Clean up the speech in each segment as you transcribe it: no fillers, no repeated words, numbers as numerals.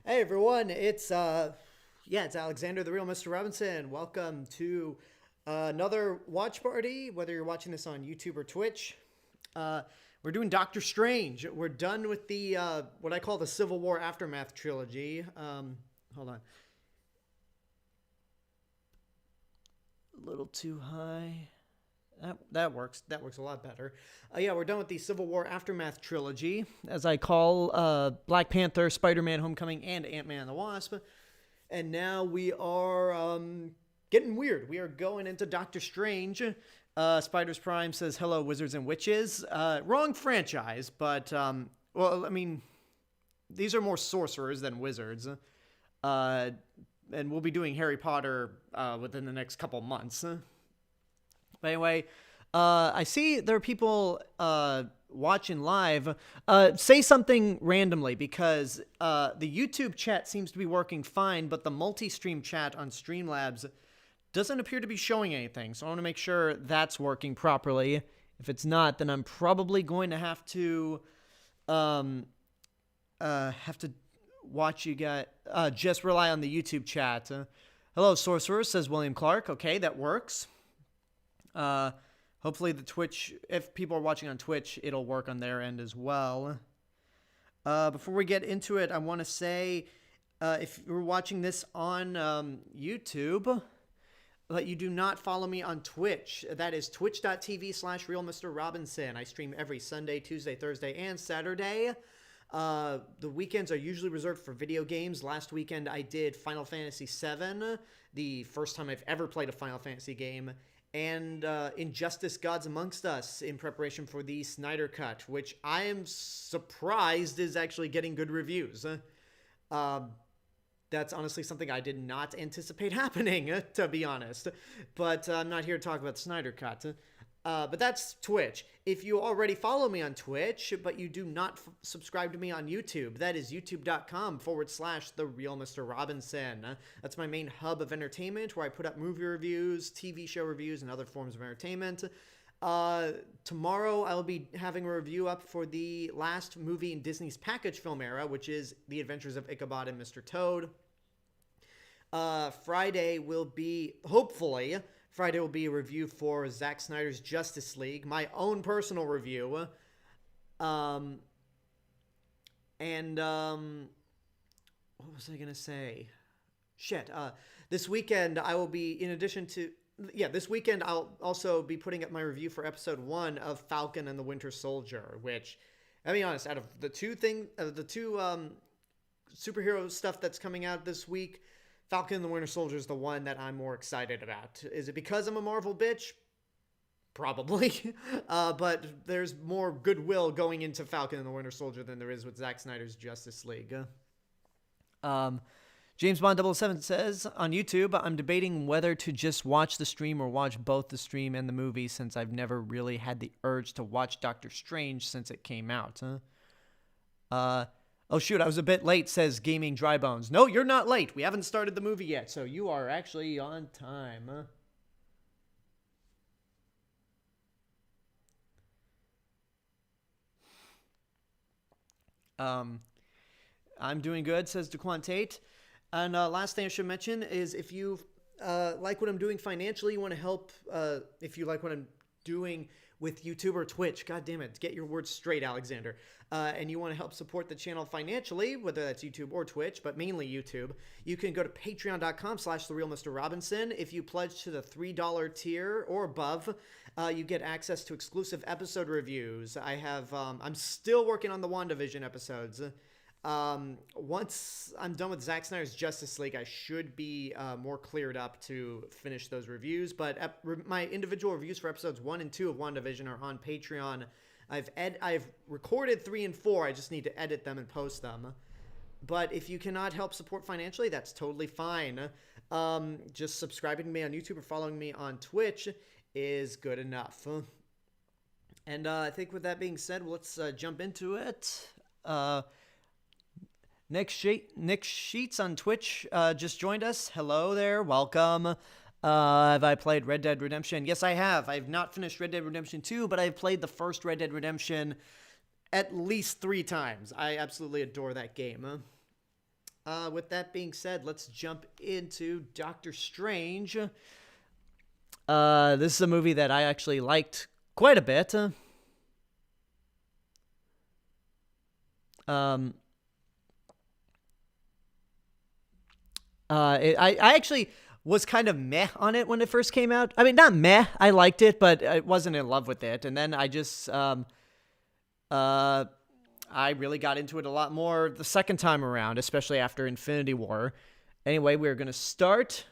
Hey everyone, it's Alexander, the real Mr. Robinson. Welcome to another watch party, whether you're watching this on YouTube or Twitch. We're doing Doctor Strange. We're done with the what I call the Civil War Aftermath Trilogy. Hold on. A little too high. That works. That works a lot better. We're done with the Civil War Aftermath Trilogy, as I call Black Panther, Spider-Man Homecoming, and Ant-Man and the Wasp. And now we are getting weird. We are going into Doctor Strange. Spiders Prime says, hello, wizards and witches. Wrong franchise, but, these are more sorcerers than wizards. And we'll be doing Harry Potter within the next couple months. But anyway, I see there are people watching live. Say something randomly, because the YouTube chat seems to be working fine, but the multi-stream chat on Streamlabs doesn't appear to be showing anything. So I want to make sure that's working properly. If it's not, then I'm probably going to have to watch you guys. Just rely on the YouTube chat. Hello, Sorcerer, says William Clark. Okay, that works. Hopefully the Twitch, if people are watching on Twitch, it'll work on their end as well. Before we get into it, I want to say, if you're watching this on YouTube, that you do not follow me on Twitch. That is twitch.tv/RealMrRobinson. I stream every Sunday, Tuesday, Thursday, and Saturday. The weekends are usually reserved for video games. Last weekend I did Final Fantasy VII, the first time I've ever played a Final Fantasy game, and Injustice Gods Amongst Us in preparation for the Snyder Cut, which I am surprised is actually getting good reviews. That's honestly something I did not anticipate happening, to be honest. But I'm not here to talk about the Snyder Cut. But that's Twitch. If you already follow me on Twitch, but you do not subscribe to me on YouTube, that is youtube.com/The Real Mr. Robinson. That's my main hub of entertainment, where I put up movie reviews, TV show reviews, and other forms of entertainment. Tomorrow I'll be having a review up for the last movie in Disney's package film era, which is The Adventures of Ichabod and Mr. Toad. Friday will be a review for Zack Snyder's Justice League, my own personal review. What was I going to say? This weekend I will be, this weekend I'll also be putting up my review for episode 1 of Falcon and the Winter Soldier, which, I'll be honest, out of the two superhero stuff that's coming out this week, Falcon and the Winter Soldier is the one that I'm more excited about. Is it because I'm a Marvel bitch? Probably. But there's more goodwill going into Falcon and the Winter Soldier than there is with Zack Snyder's Justice League. James Bond 007 says, on YouTube, I'm debating whether to just watch the stream or watch both the stream and the movie, since I've never really had the urge to watch Doctor Strange since it came out. Oh, shoot, I was a bit late, says Gaming Dry Bones. No, you're not late. We haven't started the movie yet, so you are actually on time. I'm doing good, says Daquan Tate. And last thing I should mention is, if you like what I'm doing financially, you want to help, if you like what I'm doing with YouTube or Twitch, god damn it, get your words straight, Alexander, and you want to help support the channel financially, whether that's YouTube or Twitch, but mainly YouTube, you can go to patreon.com/TheRealMrRobinson. If you pledge to the $3 tier or above, you get access to exclusive episode reviews. I'm still working on the WandaVision episodes. Once I'm done with Zack Snyder's Justice League, I should be more cleared up to finish those reviews. But my individual reviews for episodes 1 and 2 of WandaVision are on Patreon. I've recorded 3 and 4. I just need to edit them and post them. But if you cannot help support financially, that's totally fine. Just subscribing to me on YouTube or following me on Twitch is good enough. And I think with that being said, let's jump into it. Nick Sheets on Twitch just joined us. Hello there. Welcome. Have I played Red Dead Redemption? Yes, I have. I have not finished Red Dead Redemption 2, but I've played the first Red Dead Redemption at least 3 times. I absolutely adore that game. With that being said, let's jump into Doctor Strange. This is a movie that I actually liked quite a bit. I actually was kind of meh on it when it first came out. I mean, not meh. I liked it, but I wasn't in love with it. And then I just, I really got into it a lot more the second time around, especially after Infinity War. Anyway, we're going to start.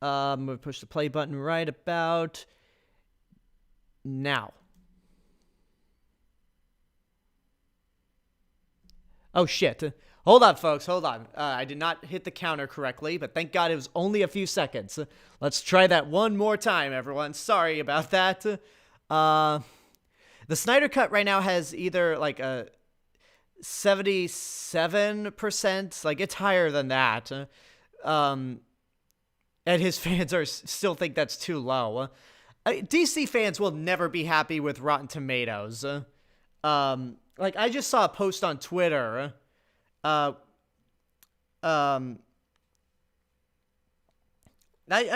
I'm going to push the play button right about now. Oh, shit. Hold on, folks. Hold on. I did not hit the counter correctly, but thank God it was only a few seconds. Let's try that one more time, everyone. Sorry about that. The Snyder Cut right now has either like a 77%, like it's higher than that. And his fans still think that's too low. DC fans will never be happy with Rotten Tomatoes. Like I just saw a post on Twitter. I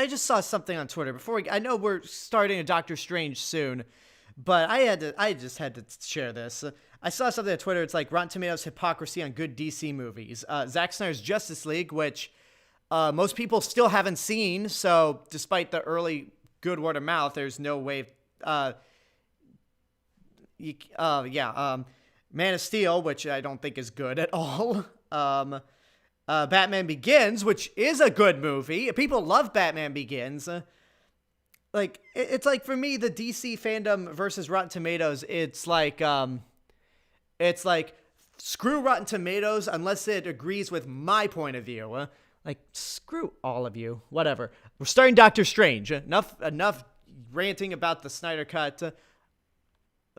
just saw something on Twitter before I know we're starting a Doctor Strange soon, but I just had to share this. I saw something on Twitter. It's like Rotten Tomatoes hypocrisy on good DC movies. Zack Snyder's Justice League, which most people still haven't seen. So despite the early good word of mouth, there's no way. Man of Steel, which I don't think is good at all. Batman Begins, which is a good movie. People love Batman Begins. It's like for me, the DC fandom versus Rotten Tomatoes. It's like screw Rotten Tomatoes unless it agrees with my point of view. Like screw all of you. Whatever. We're starting Doctor Strange. Enough ranting about the Snyder Cut.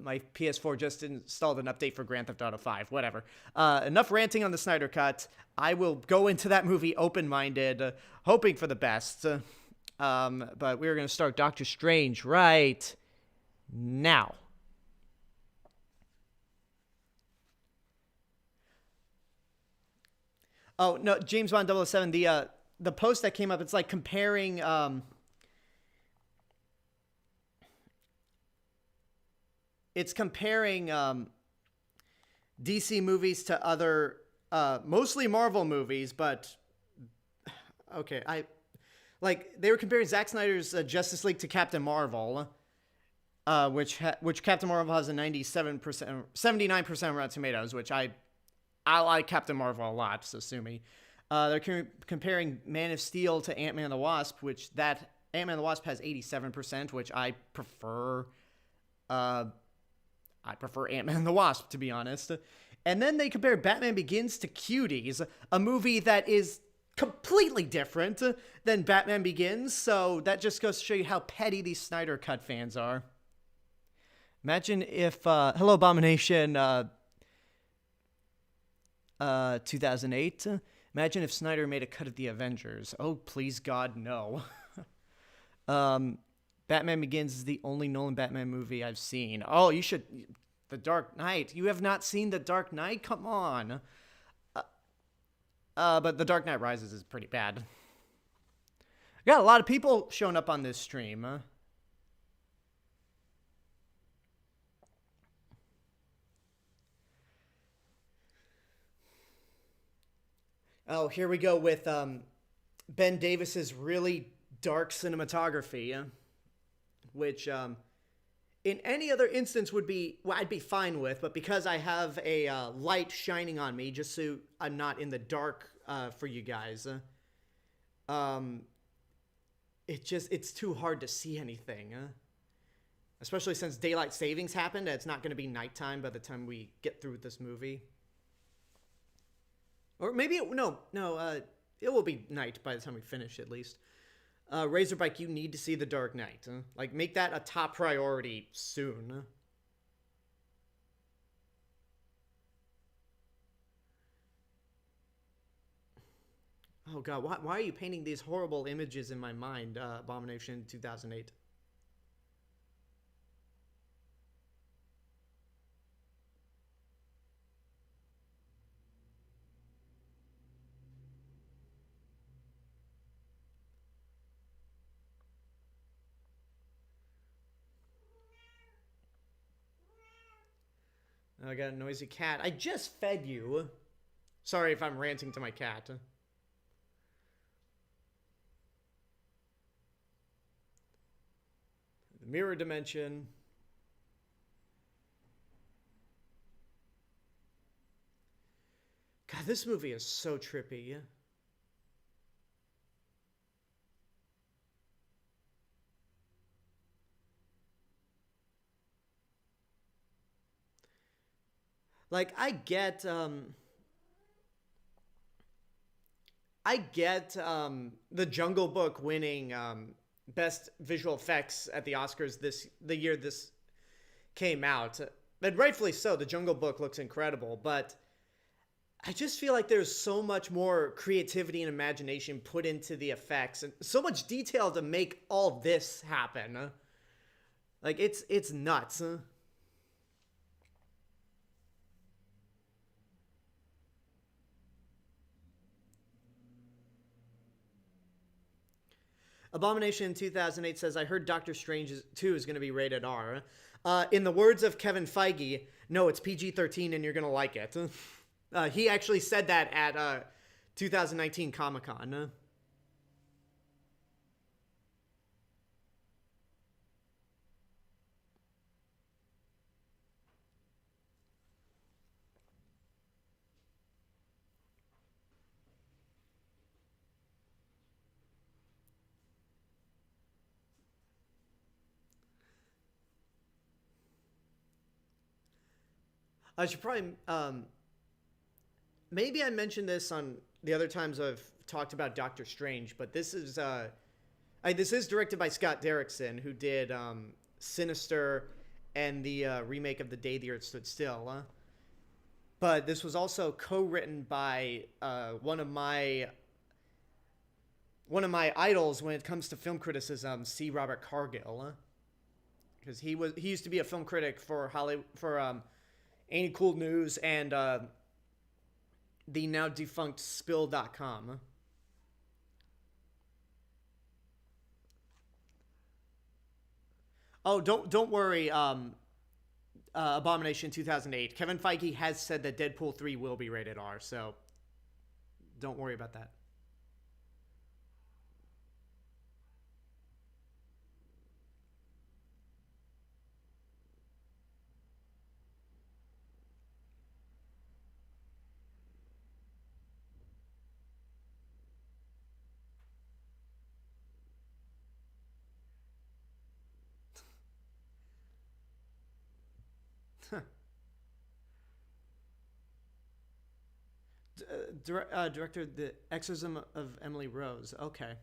My PS4 just installed an update for Grand Theft Auto 5. Whatever. Enough ranting on the Snyder Cut. I will go into that movie open-minded, hoping for the best. But we're going to start Doctor Strange right now. Oh, no, James Bond 007, the post that came up, it's like comparing... It's comparing DC movies to other, mostly Marvel movies, but okay, they were comparing Zack Snyder's Justice League to Captain Marvel, which Captain Marvel has a 79% Rotten Tomatoes, which I like Captain Marvel a lot, so sue me. They're comparing Man of Steel to Ant-Man and the Wasp, which that Ant-Man and the Wasp has 87%, which I prefer. I prefer Ant-Man and the Wasp, to be honest. And then they compare Batman Begins to Cuties, a movie that is completely different than Batman Begins. So that just goes to show you how petty these Snyder Cut fans are. Imagine if, Hello Abomination 2008. Imagine if Snyder made a cut of the Avengers. Oh, please God, no. Batman Begins is the only Nolan Batman movie I've seen. Oh, you should... The Dark Knight. You have not seen The Dark Knight? Come on. But The Dark Knight Rises is pretty bad. Got a lot of people showing up on this stream. Oh, here we go with Ben Davis's really dark cinematography. Which in any other instance I'd be fine with, but because I have a light shining on me just so I'm not in the dark for you guys, it's too hard to see anything, especially since daylight savings happened. It's not going to be nighttime by the time we get through with this movie, or maybe it will be night by the time we finish at least. Razorbike, you need to see The Dark Knight. Like, make that a top priority soon. Oh god, why are you painting these horrible images in my mind, Abomination 2008? I got a noisy cat. I just fed you. Sorry if I'm ranting to my cat. The mirror dimension. God, this movie is so trippy. Like I get the Jungle Book winning best visual effects at the Oscars the year this came out. And rightfully so, the Jungle Book looks incredible, but I just feel like there's so much more creativity and imagination put into the effects and so much detail to make all this happen. Like it's nuts. Abomination in 2008 says, I heard Doctor Strange 2 is going to be rated R. In the words of Kevin Feige, no, it's PG-13 and you're going to like it. He actually said that at 2019 Comic-Con. I should probably maybe I mentioned this on the other times I've talked about Doctor Strange, but this is directed by Scott Derrickson, who did Sinister and the remake of The Day the Earth Stood Still. But this was also co-written by one of my idols when it comes to film criticism, C. Robert Cargill, because he used to be a film critic for Hollywood for Ain't Cool News and the now defunct Spill.com. Oh, don't worry. Abomination 2008. Kevin Feige has said that Deadpool 3 will be rated R, so don't worry about that. Director The Exorcism of Emily Rose. Okay.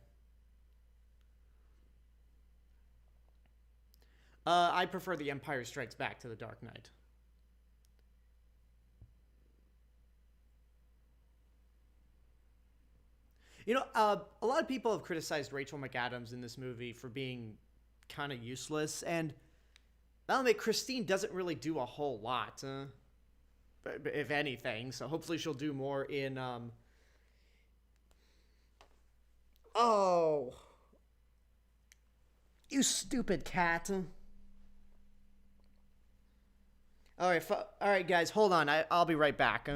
I prefer The Empire Strikes Back to The Dark Knight. A lot of people have criticized Rachel McAdams in this movie for being kind of useless, and I'll admit Christine doesn't really do a whole lot, if anything. So hopefully she'll do more in. Oh, you stupid cat! All right, guys, hold on. I'll be right back.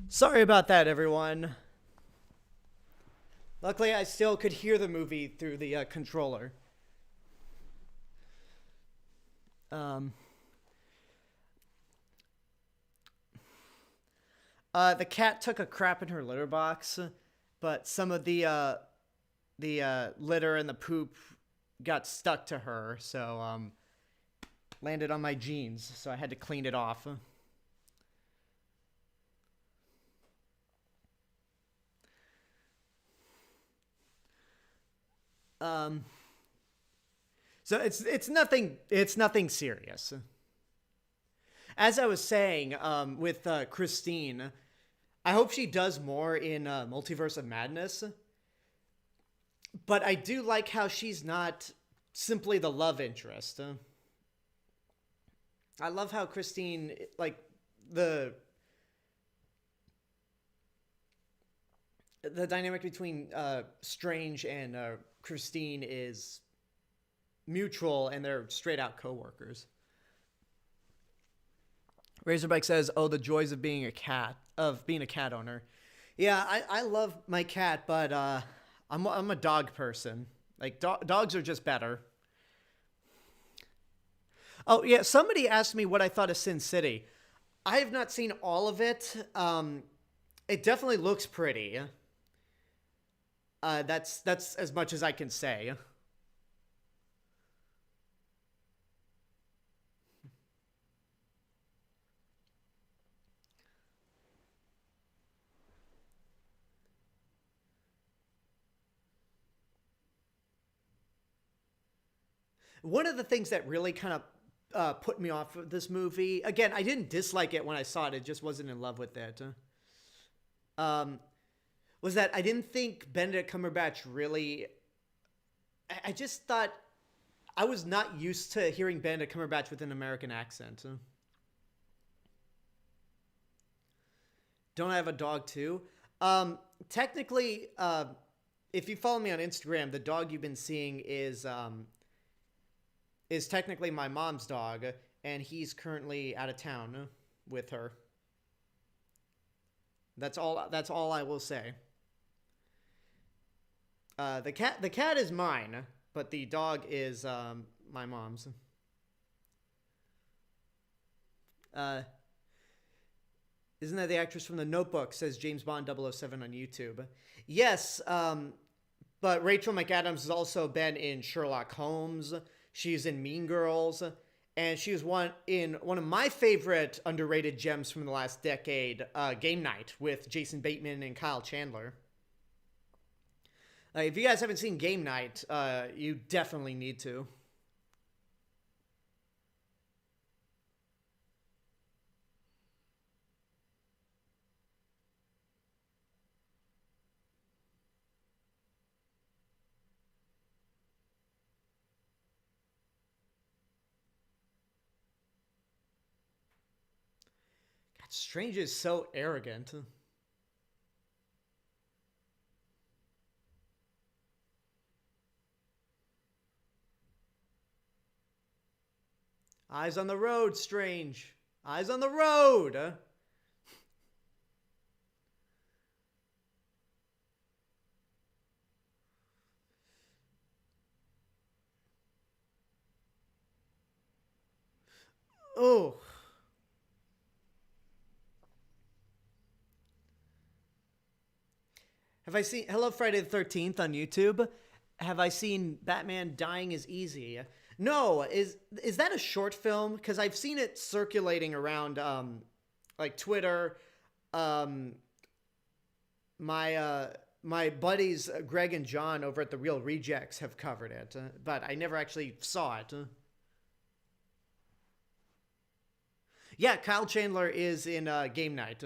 Sorry about that, everyone. Luckily, I still could hear the movie through the controller. Um, the cat took a crap in her litter box, but some of the litter and the poop got stuck to her, so landed on my jeans, so I had to clean it off. Um, so it's nothing serious. As I was saying, with Christine, I hope she does more in Multiverse of Madness. But I do like how she's not simply the love interest. I love how Christine, like the the dynamic between Strange and Christine is mutual, and they're straight out coworkers. Razorback says, "Oh, the joys of being a cat owner." Yeah, I love my cat, but I'm a dog person. Like dogs are just better. Oh yeah, somebody asked me what I thought of Sin City. I have not seen all of it. It definitely looks pretty. That's as much as I can say. One of the things that really kind of put me off of this movie, again, I didn't dislike it when I saw it, it just wasn't in love with it, um, was that I didn't think Benedict Cumberbatch really. I just thought I was not used to hearing Benedict Cumberbatch with an American accent. Don't I have a dog too? Technically, if you follow me on Instagram, the dog you've been seeing is technically my mom's dog, and he's currently out of town with her. That's all. That's all I will say. The cat is mine, but the dog is my mom's. Uh, isn't that the actress from The Notebook? Says James Bond 007 on YouTube. Yes, but Rachel McAdams has also been in Sherlock Holmes. She's in Mean Girls, and she was one of my favorite underrated gems from the last decade, Game Night, with Jason Bateman and Kyle Chandler. If you guys haven't seen Game Night, you definitely need to. God, Strange is so arrogant. Eyes on the road, Strange. Eyes on the road. Oh. Have I seen Hello Friday the 13th on YouTube? Have I seen Batman Dying is Easy? No, is that a short film? Because I've seen it circulating around like Twitter. Um, my buddies Greg and John over at the Real Rejects have covered it, but I never actually saw it. Yeah, Kyle Chandler is in Game Night.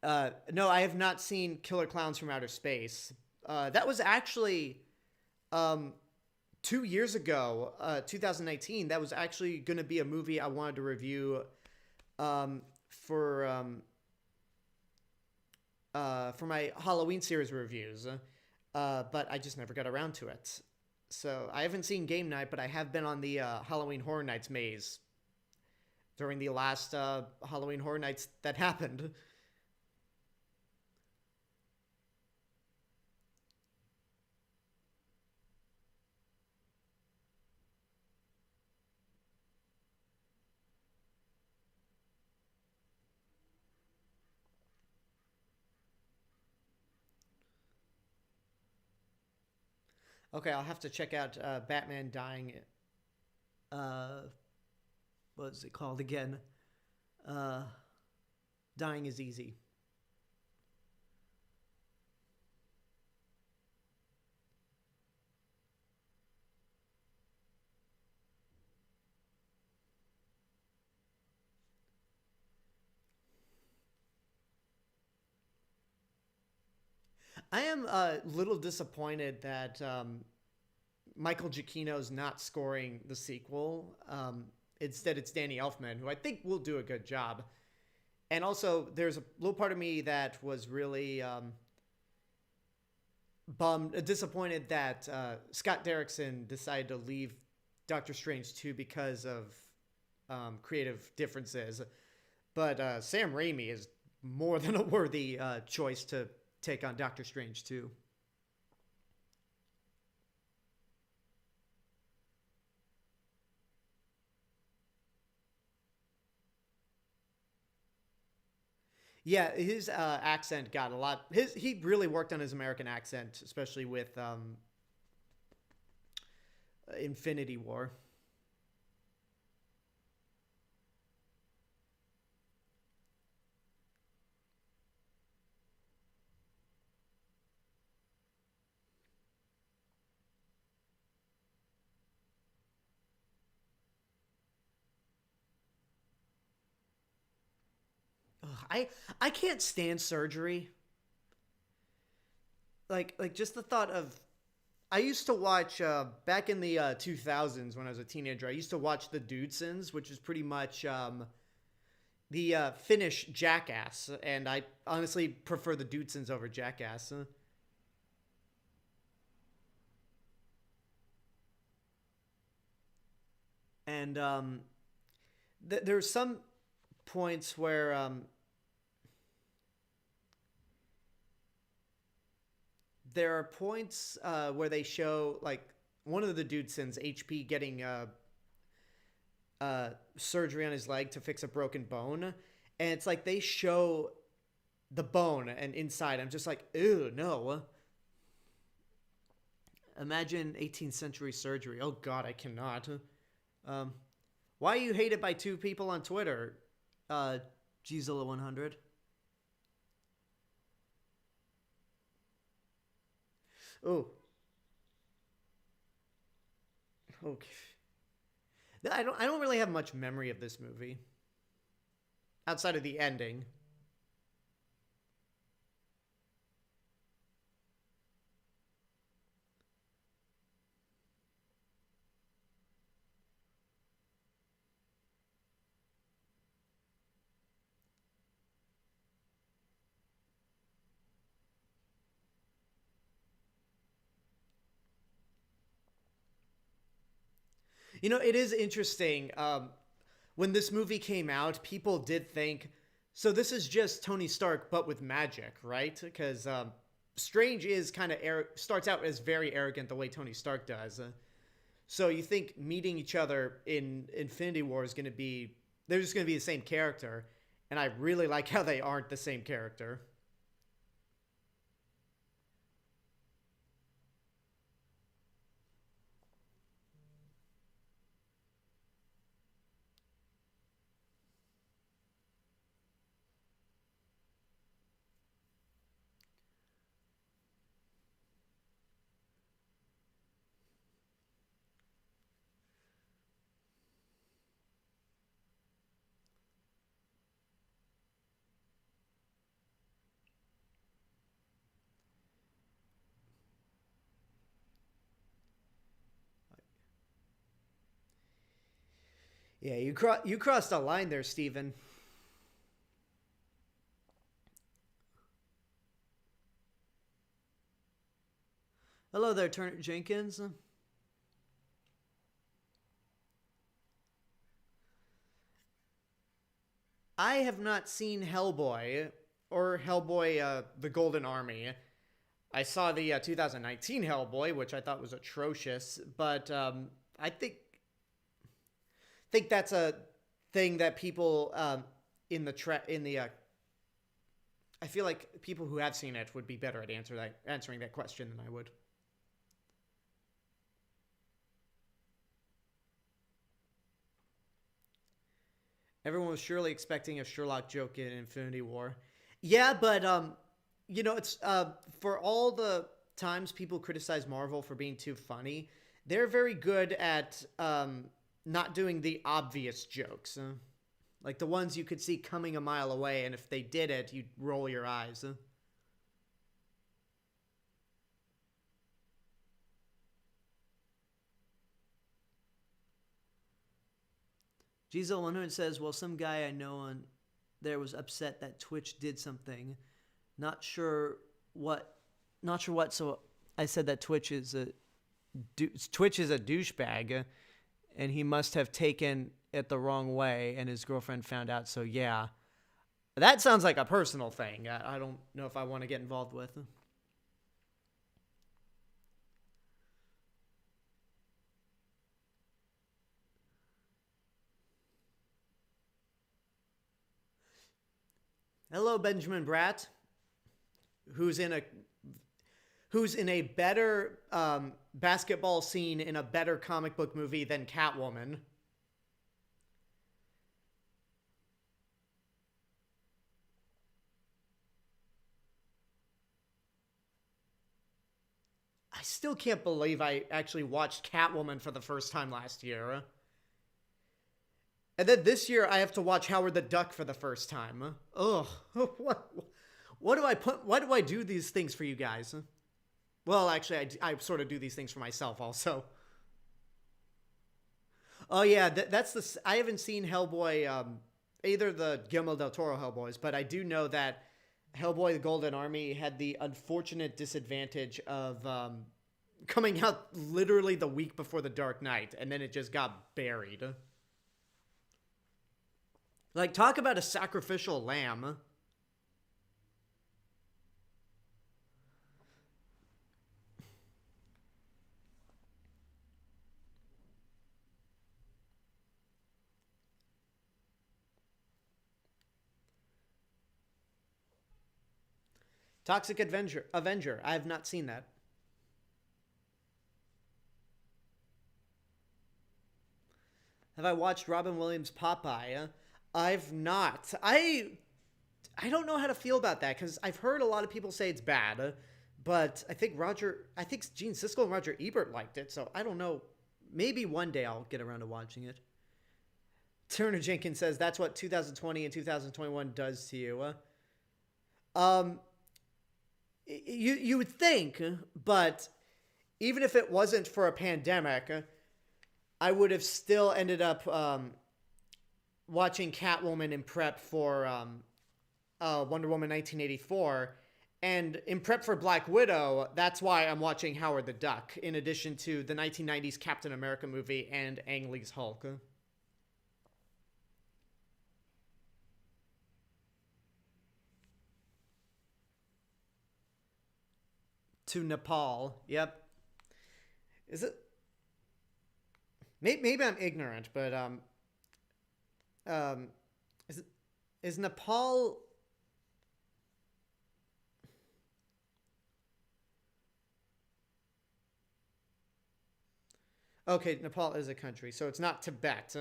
No, I have not seen Killer Clowns from Outer Space. That was actually um, 2 years ago, 2019. That was actually going to be a movie I wanted to review um, for um, for my Halloween series reviews, but I just never got around to it. So I haven't seen Game Night, but I have been on the Halloween Horror Nights maze during the last Halloween Horror Nights that happened. Okay, I'll have to check out Batman Dying. Uh, what is it called again? Uh, Dying is Easy. I am a little disappointed that Michael Giacchino's not scoring the sequel. Instead, it's Danny Elfman, who I think will do a good job. And also, there's a little part of me that was really disappointed that Scott Derrickson decided to leave Doctor Strange 2 because of creative differences. But Sam Raimi is more than a worthy choice to take on Doctor Strange 2. Yeah, his accent got a lot. He really worked on his American accent, especially with Infinity War. Ugh, I can't stand surgery. Like just the thought of I used to watch back in the 2000s when I was a teenager. I used to watch the Dudesons, which is pretty much the Finnish Jackass, and I honestly prefer the Dudesons over Jackass. And there's some points where there are points where they show like one of the Dudesons, HP, getting surgery on his leg to fix a broken bone, and it's like they show the bone and inside. I'm just like, ew, no. Imagine 18th century surgery. Oh God, I cannot. Um, why are you hated by two people on Twitter? Gzilla100. Oh, okay. I don't really have much memory of this movie outside of the ending. You know, it is interesting. When this movie came out, people did think, so this is just Tony Stark, but with magic, right? Because Strange is kind of starts out as very arrogant the way Tony Stark does. So you think meeting each other in Infinity War is going to be they're just going to be the same character, and I really like how they aren't the same character. Yeah, you crossed a line there, Steven. Hello there, Turner Jenkins. I have not seen Hellboy or Hellboy The Golden Army. I saw the 2019 Hellboy, which I thought was atrocious, but I think that's a thing that people I feel like people who have seen it would be better at answering that question than I would. Everyone was surely expecting a Sherlock joke in Infinity War. Yeah, but it's for all the times people criticize Marvel for being too funny, they're very good at not doing the obvious jokes. Like the ones you could see coming a mile away, and if they did it, you'd roll your eyes. Gizel100 says, well, some guy I know on there was upset that Twitch did something. Not sure what. So I said that Twitch is a douchebag, and he must have taken it the wrong way, and his girlfriend found out. So yeah, that sounds like a personal thing. I don't know if I want to get involved with. Hello, Benjamin Bratt, who's in a better basketball scene in a better comic book movie than Catwoman. I still can't believe I actually watched Catwoman for the first time last year. And then this year I have to watch Howard the Duck for the first time. Ugh. Why do I do these things for you guys? Well, actually, I sort of do these things for myself also. Oh yeah, I haven't seen Hellboy, either the Guillermo del Toro Hellboys, but I do know that Hellboy: The Golden Army had the unfortunate disadvantage of coming out literally the week before The Dark Knight, and then it just got buried. Like, talk about a sacrificial lamb. Toxic Avenger. I have not seen that. Have I watched Robin Williams' Popeye? I've not. I don't know how to feel about that because I've heard a lot of people say it's bad, but I think Gene Siskel and Roger Ebert liked it, so I don't know. Maybe one day I'll get around to watching it. Turner Jenkins says that's what 2020 and 2021 does to you. Um, you would think, but even if it wasn't for a pandemic, I would have still ended up watching Catwoman in prep for Wonder Woman 1984. And in prep for Black Widow, that's why I'm watching Howard the Duck, in addition to the 1990s Captain America movie and Ang Lee's Hulk. To Nepal. Yep. Is it? Maybe I'm ignorant, but is Nepal? Okay, Nepal is a country, so it's not Tibet.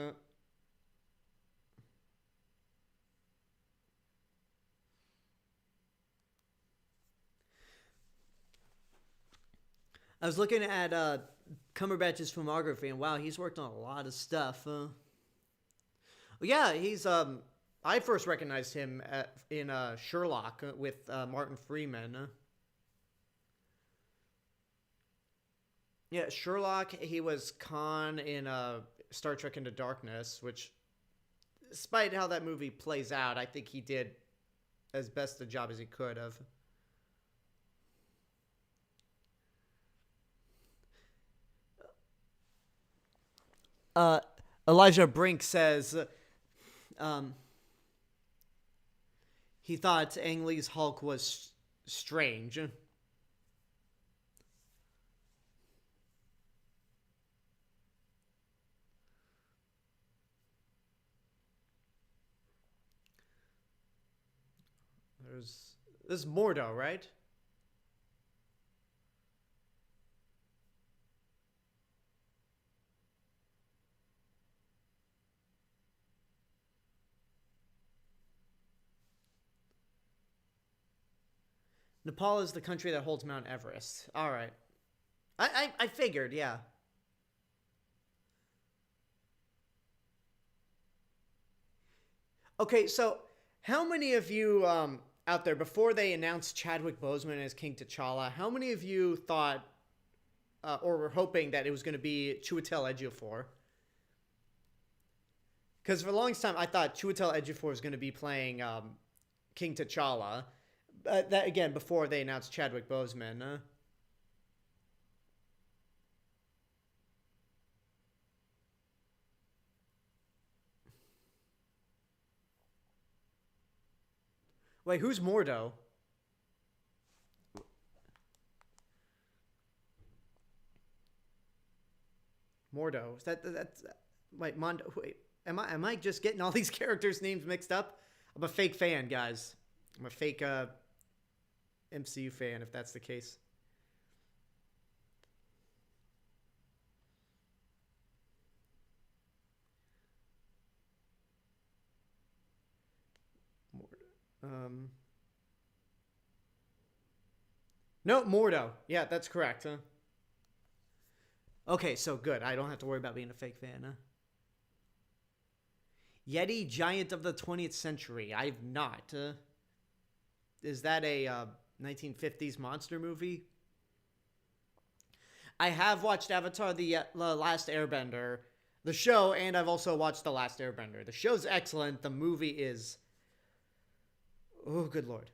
I was looking at Cumberbatch's filmography, and wow, he's worked on a lot of stuff. Well, yeah, he's I first recognized him in Sherlock with Martin Freeman. Yeah, Sherlock. He was Khan in Star Trek Into Darkness, which, despite how that movie plays out, I think he did as best a job as he could have. Uh, Elijah Brink says, um, he thought Ang Lee's Hulk was strange. This is Mordo, right? Nepal is the country that holds Mount Everest. All right. I figured, yeah. Okay, so how many of you out there, before they announced Chadwick Boseman as King T'Challa, how many of you thought or were hoping that it was going to be Chiwetel Ejiofor? Because for the longest time, I thought Chiwetel Ejiofor was going to be playing King T'Challa. That again, before they announced Chadwick Boseman. Wait, who's Mordo? Mordo. Is that's wait, Mondo. Wait, am I just getting all these characters' names mixed up? I'm a fake fan, guys. I'm a fake MCU fan, if that's the case. Um, no, Mordo. Yeah, that's correct. Huh? Okay, so good. I don't have to worry about being a fake fan. Huh? Yeti, Giant of the 20th Century. I've not. Is that a 1950s monster movie? I have watched Avatar: the Last Airbender, the show, and I've also watched The Last Airbender. The show's excellent. The movie is, oh, good lord.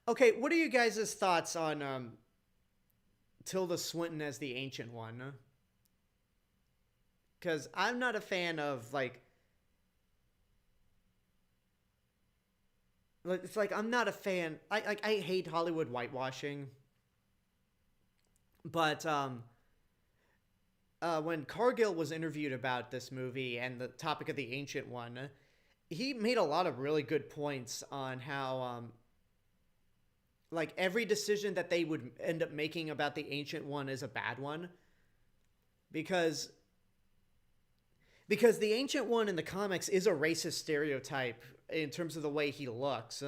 Okay, what are you guys' thoughts on Tilda Swinton as the Ancient One? Because I'm not a fan of it's like I'm not a fan. I hate Hollywood whitewashing. But when Cargill was interviewed about this movie and the topic of the Ancient One, he made a lot of really good points on how like every decision that they would end up making about the Ancient One is a bad one, because the Ancient One in the comics is a racist stereotype in terms of the way he looks.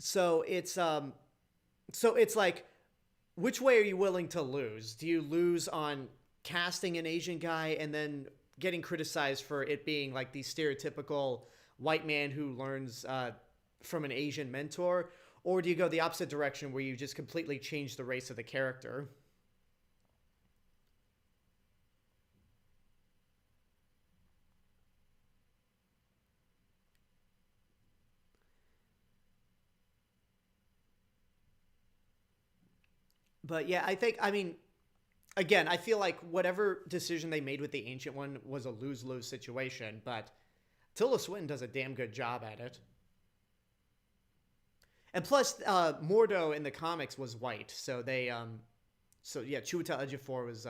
So it's like, which way are you willing to lose? Do you lose on casting an Asian guy and then getting criticized for it being like the stereotypical white man who learns from an Asian mentor? Or do you go the opposite direction where you just completely change the race of the character? But yeah, I mean, again, I feel like whatever decision they made with the Ancient One was a lose-lose situation, but Tilda Swinton does a damn good job at it. And plus, Mordo in the comics was white, so so yeah, Chiwetel Ejiofor was,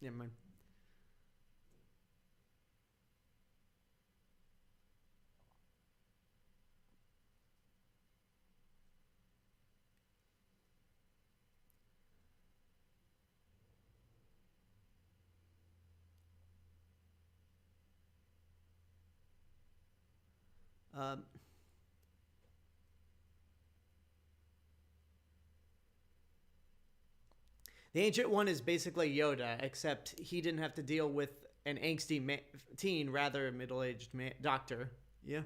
never mind. Um, the Ancient One is basically Yoda, except he didn't have to deal with an angsty teen, rather a middle-aged doctor. Yeah.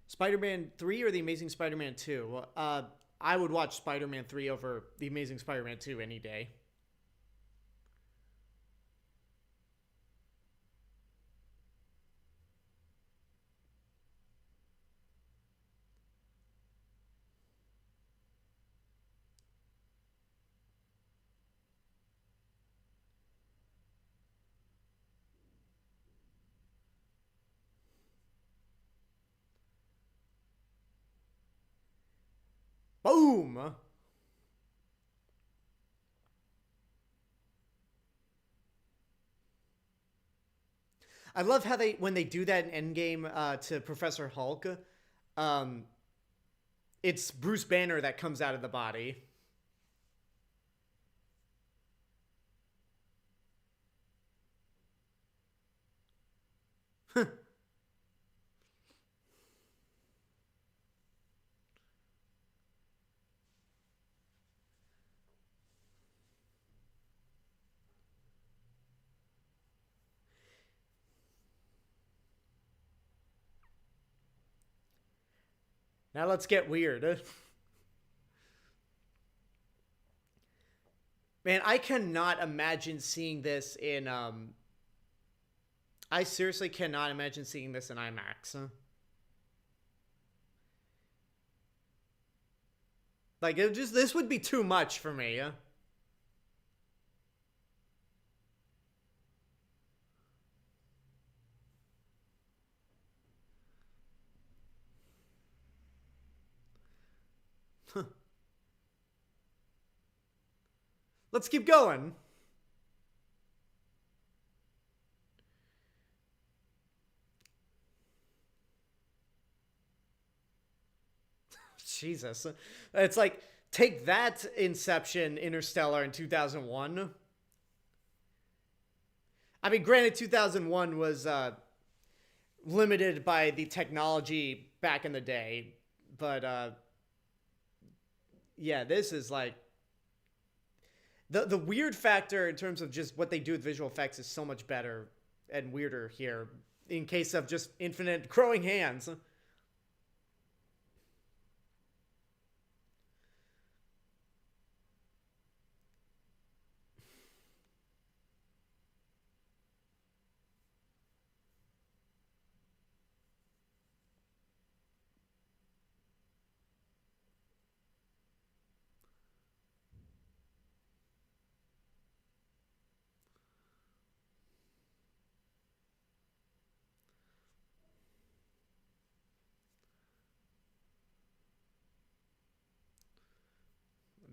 Spider-Man 3 or The Amazing Spider-Man 2? Well, I would watch Spider-Man 3 over The Amazing Spider-Man 2 any day. Boom! I love how when they do that in Endgame to Professor Hulk, um, it's Bruce Banner that comes out of the body. Now let's get weird. Man, I cannot imagine seeing this in I seriously cannot imagine seeing this in IMAX. Like this would be too much for me. Let's keep going. Jesus. It's like, take that, Inception, Interstellar in 2001. I mean, granted, 2001 was limited by the technology back in the day, but yeah, this is like the weird factor in terms of just what they do with visual effects is so much better and weirder here in case of just infinite growing hands.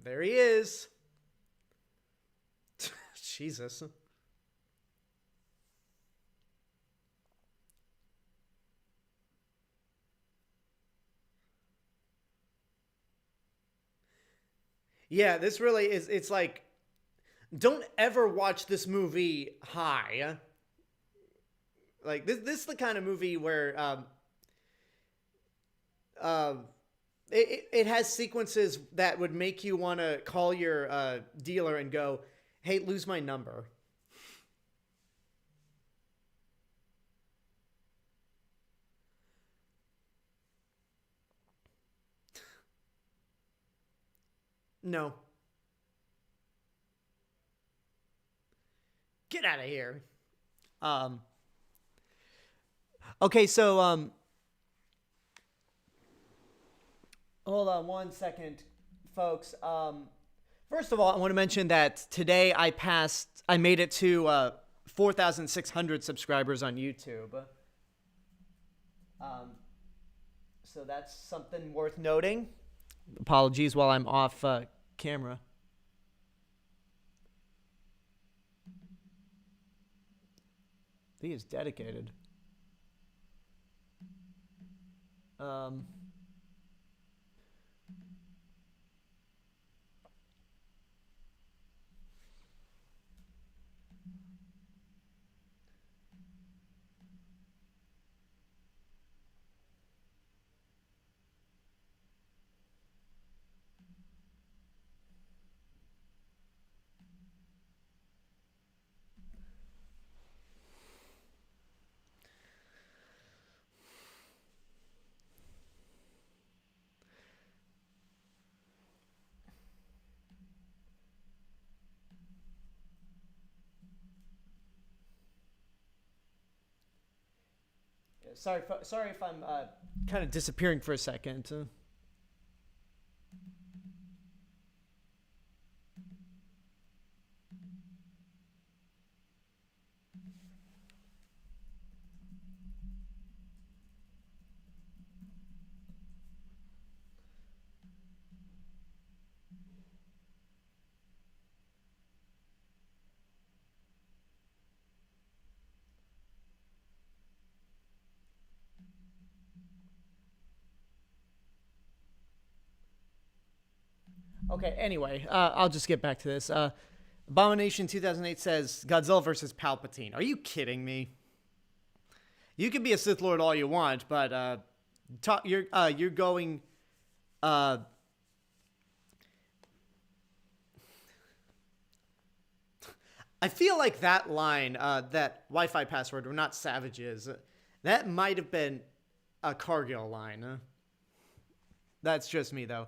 There he is. Jesus. Yeah, this really is. It's like, don't ever watch this movie high. Like this is the kind of movie where uh, it has sequences that would make you want to call your dealer and go, "Hey, lose my number." No. Get out of here. Um, okay, so hold on one second, folks. First of all, I want to mention that today I made it to 4,600 subscribers on YouTube. Um, so that's something worth noting. Apologies while I'm off camera. He is dedicated. Sorry if I'm kind of disappearing for a second. Okay, anyway, I'll just get back to this. Abomination 2008 says Godzilla versus Palpatine. Are you kidding me? You can be a Sith Lord all you want, but you're going. Uh, I feel like that line, that Wi-Fi password, "We're not savages," that might have been a Cargill line. That's just me, though.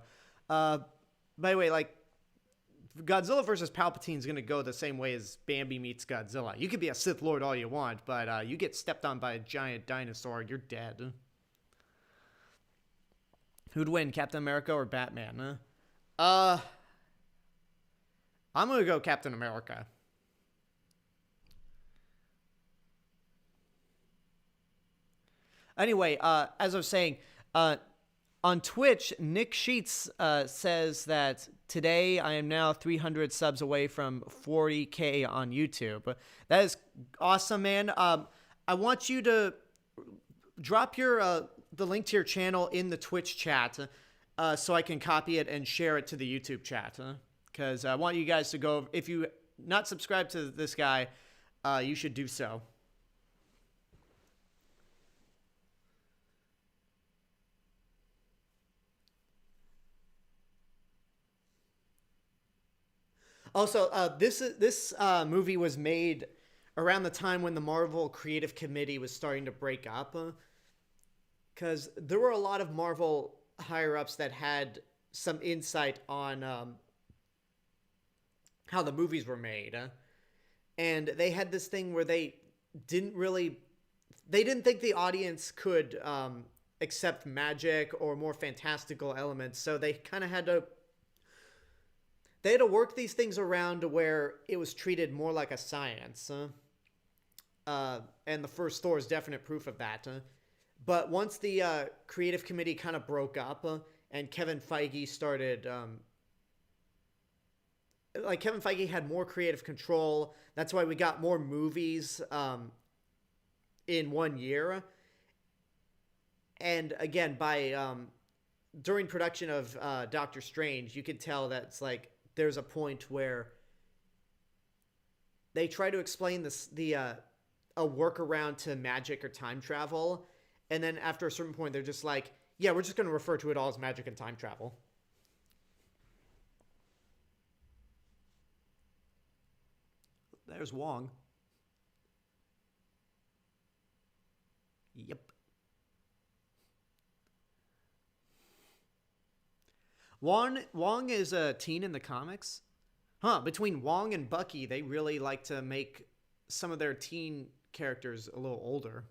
By the way, like, Godzilla versus Palpatine is going to go the same way as Bambi meets Godzilla. You could be a Sith Lord all you want, but you get stepped on by a giant dinosaur, you're dead. Who'd win, Captain America or Batman? I'm going to go Captain America. Anyway, as I was saying, on Twitch, Nick Sheets says that today I am now 300 subs away from 40K on YouTube. That is awesome, man. I want you to drop your the link to your channel in the Twitch chat so I can copy it and share it to the YouTube chat. Because I want you guys to go. If you not subscribed to this guy, you should do so. Also, this movie was made around the time when the Marvel Creative Committee was starting to break up, because there were a lot of Marvel higher ups that had some insight on how the movies were made, and they had this thing where they didn't think the audience could accept magic or more fantastical elements, so they kind of had to. They had to work these things around to where it was treated more like a science. And the first Thor is definite proof of that. But once the creative committee kind of broke up and Kevin Feige started... Kevin Feige had more creative control. That's why we got more movies in 1 year. And again, during production of Doctor Strange, you could tell that it's like... There's a point where they try to explain a workaround to magic or time travel, and then after a certain point, they're just like, yeah, we're just going to refer to it all as magic and time travel. There's Wong. Yep. Wong is a teen in the comics? Huh, between Wong and Bucky, they really like to make some of their teen characters a little older.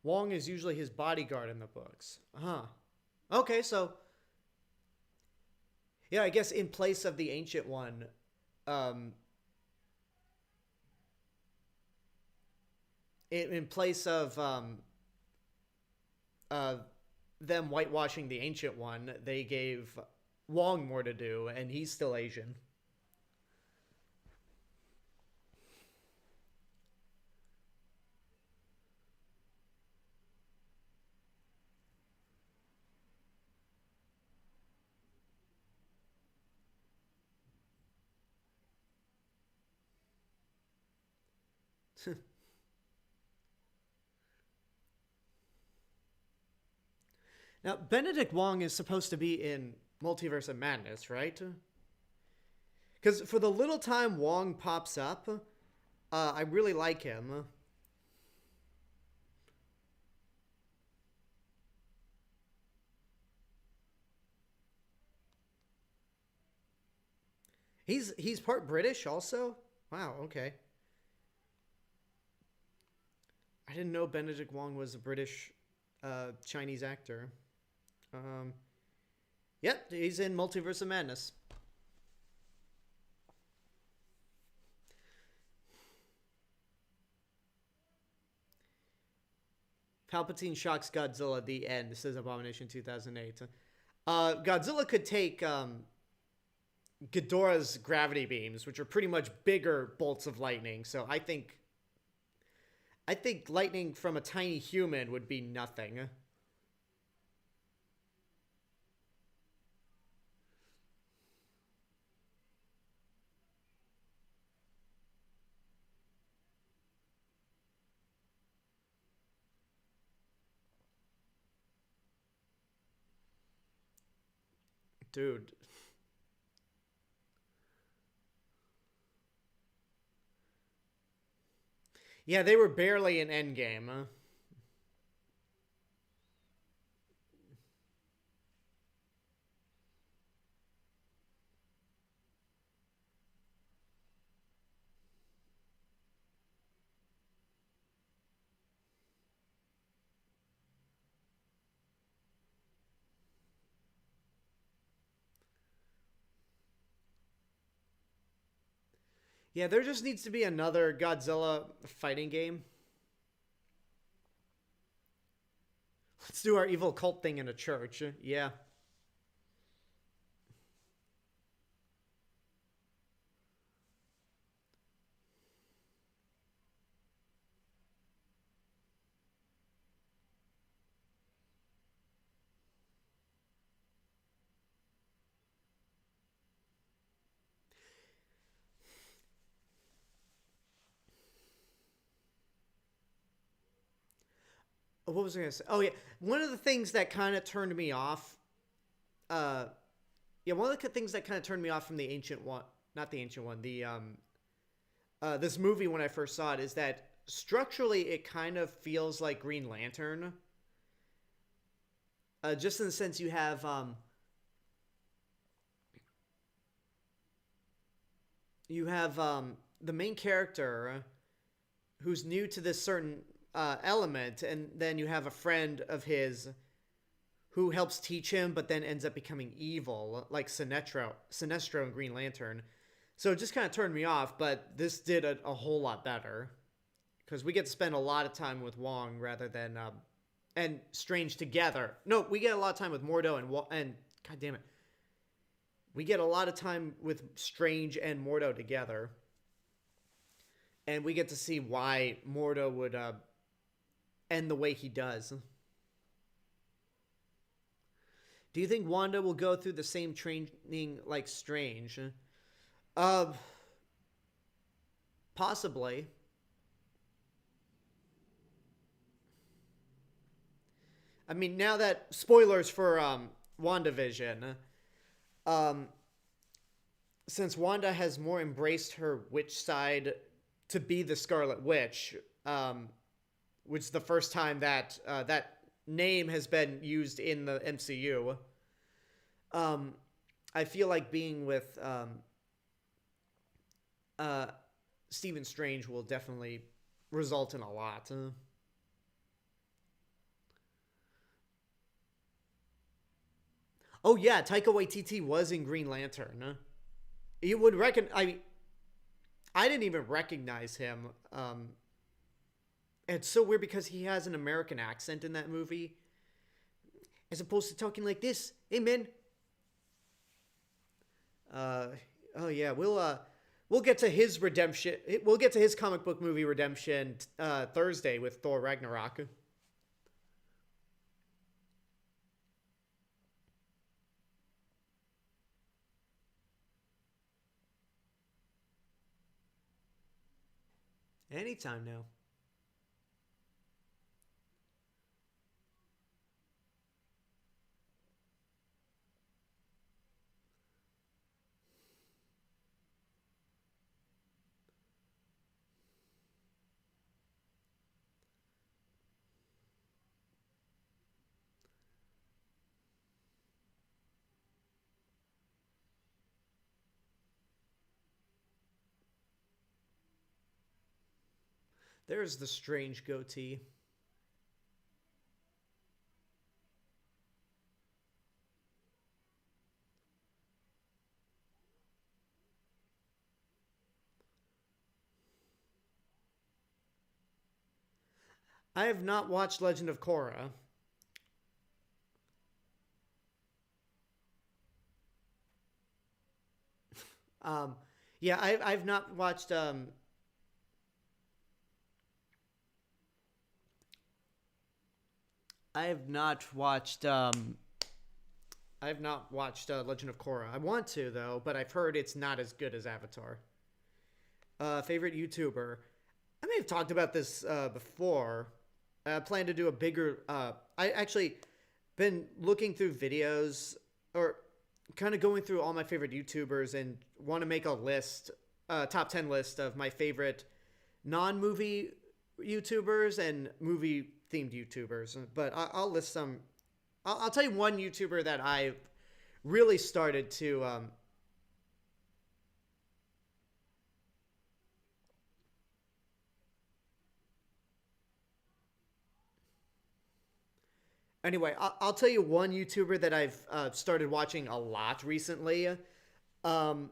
Wong is usually his bodyguard in the books. Huh. Okay, so... Yeah, I guess in place of the Ancient One, in place of them whitewashing the Ancient One, they gave Wong more to do, and he's still Asian. Now, Benedict Wong is supposed to be in Multiverse of Madness, right? Because for the little time Wong pops up, I really like him. He's part British also? Wow, okay. I didn't know Benedict Wong was a British Chinese actor. Yep, he's in Multiverse of Madness. Palpatine shocks Godzilla at the end, says Abomination 2008. Godzilla could take Ghidorah's gravity beams, which are pretty much bigger bolts of lightning. So I think lightning from a tiny human would be nothing. Dude. Yeah, they were barely in Endgame. Huh? Yeah, there just needs to be another Godzilla fighting game. Let's do our evil cult thing in a church. Yeah. What was I gonna say? Oh yeah, one of the things that kind of turned me off. Uh, yeah, one of the things that kind of turned me off from the ancient one, not the ancient one, the this movie when I first saw it is that structurally it kind of feels like Green Lantern. Just in the sense you have the main character who's new to this certain element, and then you have a friend of his who helps teach him, but then ends up becoming evil, like Sinestro and Green Lantern. So it just kind of turned me off, but this did a whole lot better because we get to spend a lot of time with Wong rather than and Strange together. No, we get a lot of time with Mordo and God damn it, we get a lot of time with Strange and Mordo together, and we get to see why Mordo would end the way he does. Do you think Wanda will go through the same training like Strange? Uh, Possibly. I mean, now that spoilers for WandaVision, um, since Wanda has more embraced her witch side to be the Scarlet Witch, which is the first time that that name has been used in the MCU. Um, I feel like being with uh, Stephen Strange will definitely result in a lot. Oh yeah, Taika Waititi was in Green Lantern. You would reckon. I didn't even recognize him. It's so weird because he has an American accent in that movie, as opposed to talking like this. Hey man. Uh, oh yeah, we'll get to his redemption. We'll get to his comic book movie redemption Thursday with Thor Ragnarok. Anytime now. There's the strange goatee. I have not watched Legend of Korra. Um, yeah, I've not watched. I have not watched. I have not watched Legend of Korra. I want to though, but I've heard it's not as good as Avatar. Favorite YouTuber. I may have talked about this before. I plan to do a bigger. I actually been looking through videos or kind of going through all my favorite YouTubers and want to make a list, top 10 list of my favorite non-movie YouTubers and movie themed YouTubers. But I'll list some. I'll tell you one YouTuber that I really started to. Anyway, I'll tell you one YouTuber that I've started watching a lot recently. Um,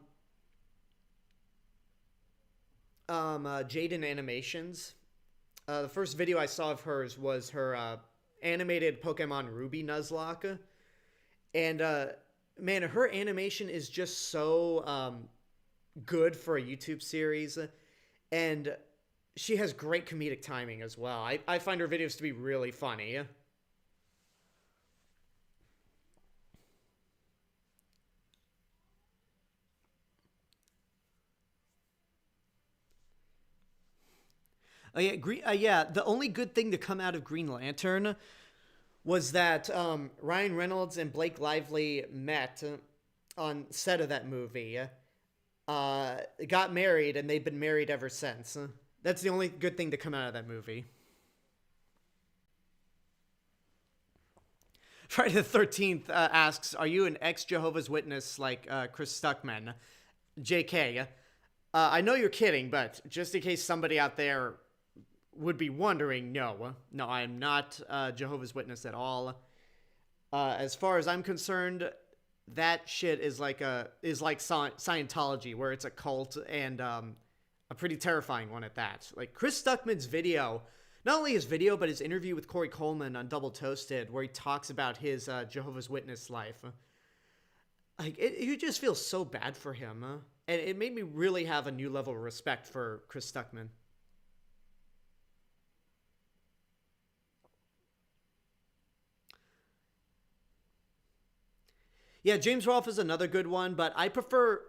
Jaden Animations. The first video I saw of hers was her animated Pokemon Ruby Nuzlocke. And man, her animation is just so good for a YouTube series. And she has great comedic timing as well. I find her videos to be really funny. Yeah. The only good thing to come out of Green Lantern was that Ryan Reynolds and Blake Lively met on set of that movie. Got married, and they've been married ever since. That's the only good thing to come out of that movie. Friday the 13th asks, are you an ex-Jehovah's Witness like Chris Stuckman? JK. I know you're kidding, but just in case somebody out there would be wondering, no. No, I am not Jehovah's Witness at all. As far as I'm concerned, that shit is like Scientology, where it's a cult and a pretty terrifying one at that. Like Chris Stuckman's video, not only his video, but his interview with Corey Coleman on Double Toasted, where he talks about his Jehovah's Witness life. Like you just feel so bad for him, and it made me really have a new level of respect for Chris Stuckman. Yeah, James Rolfe is another good one, but I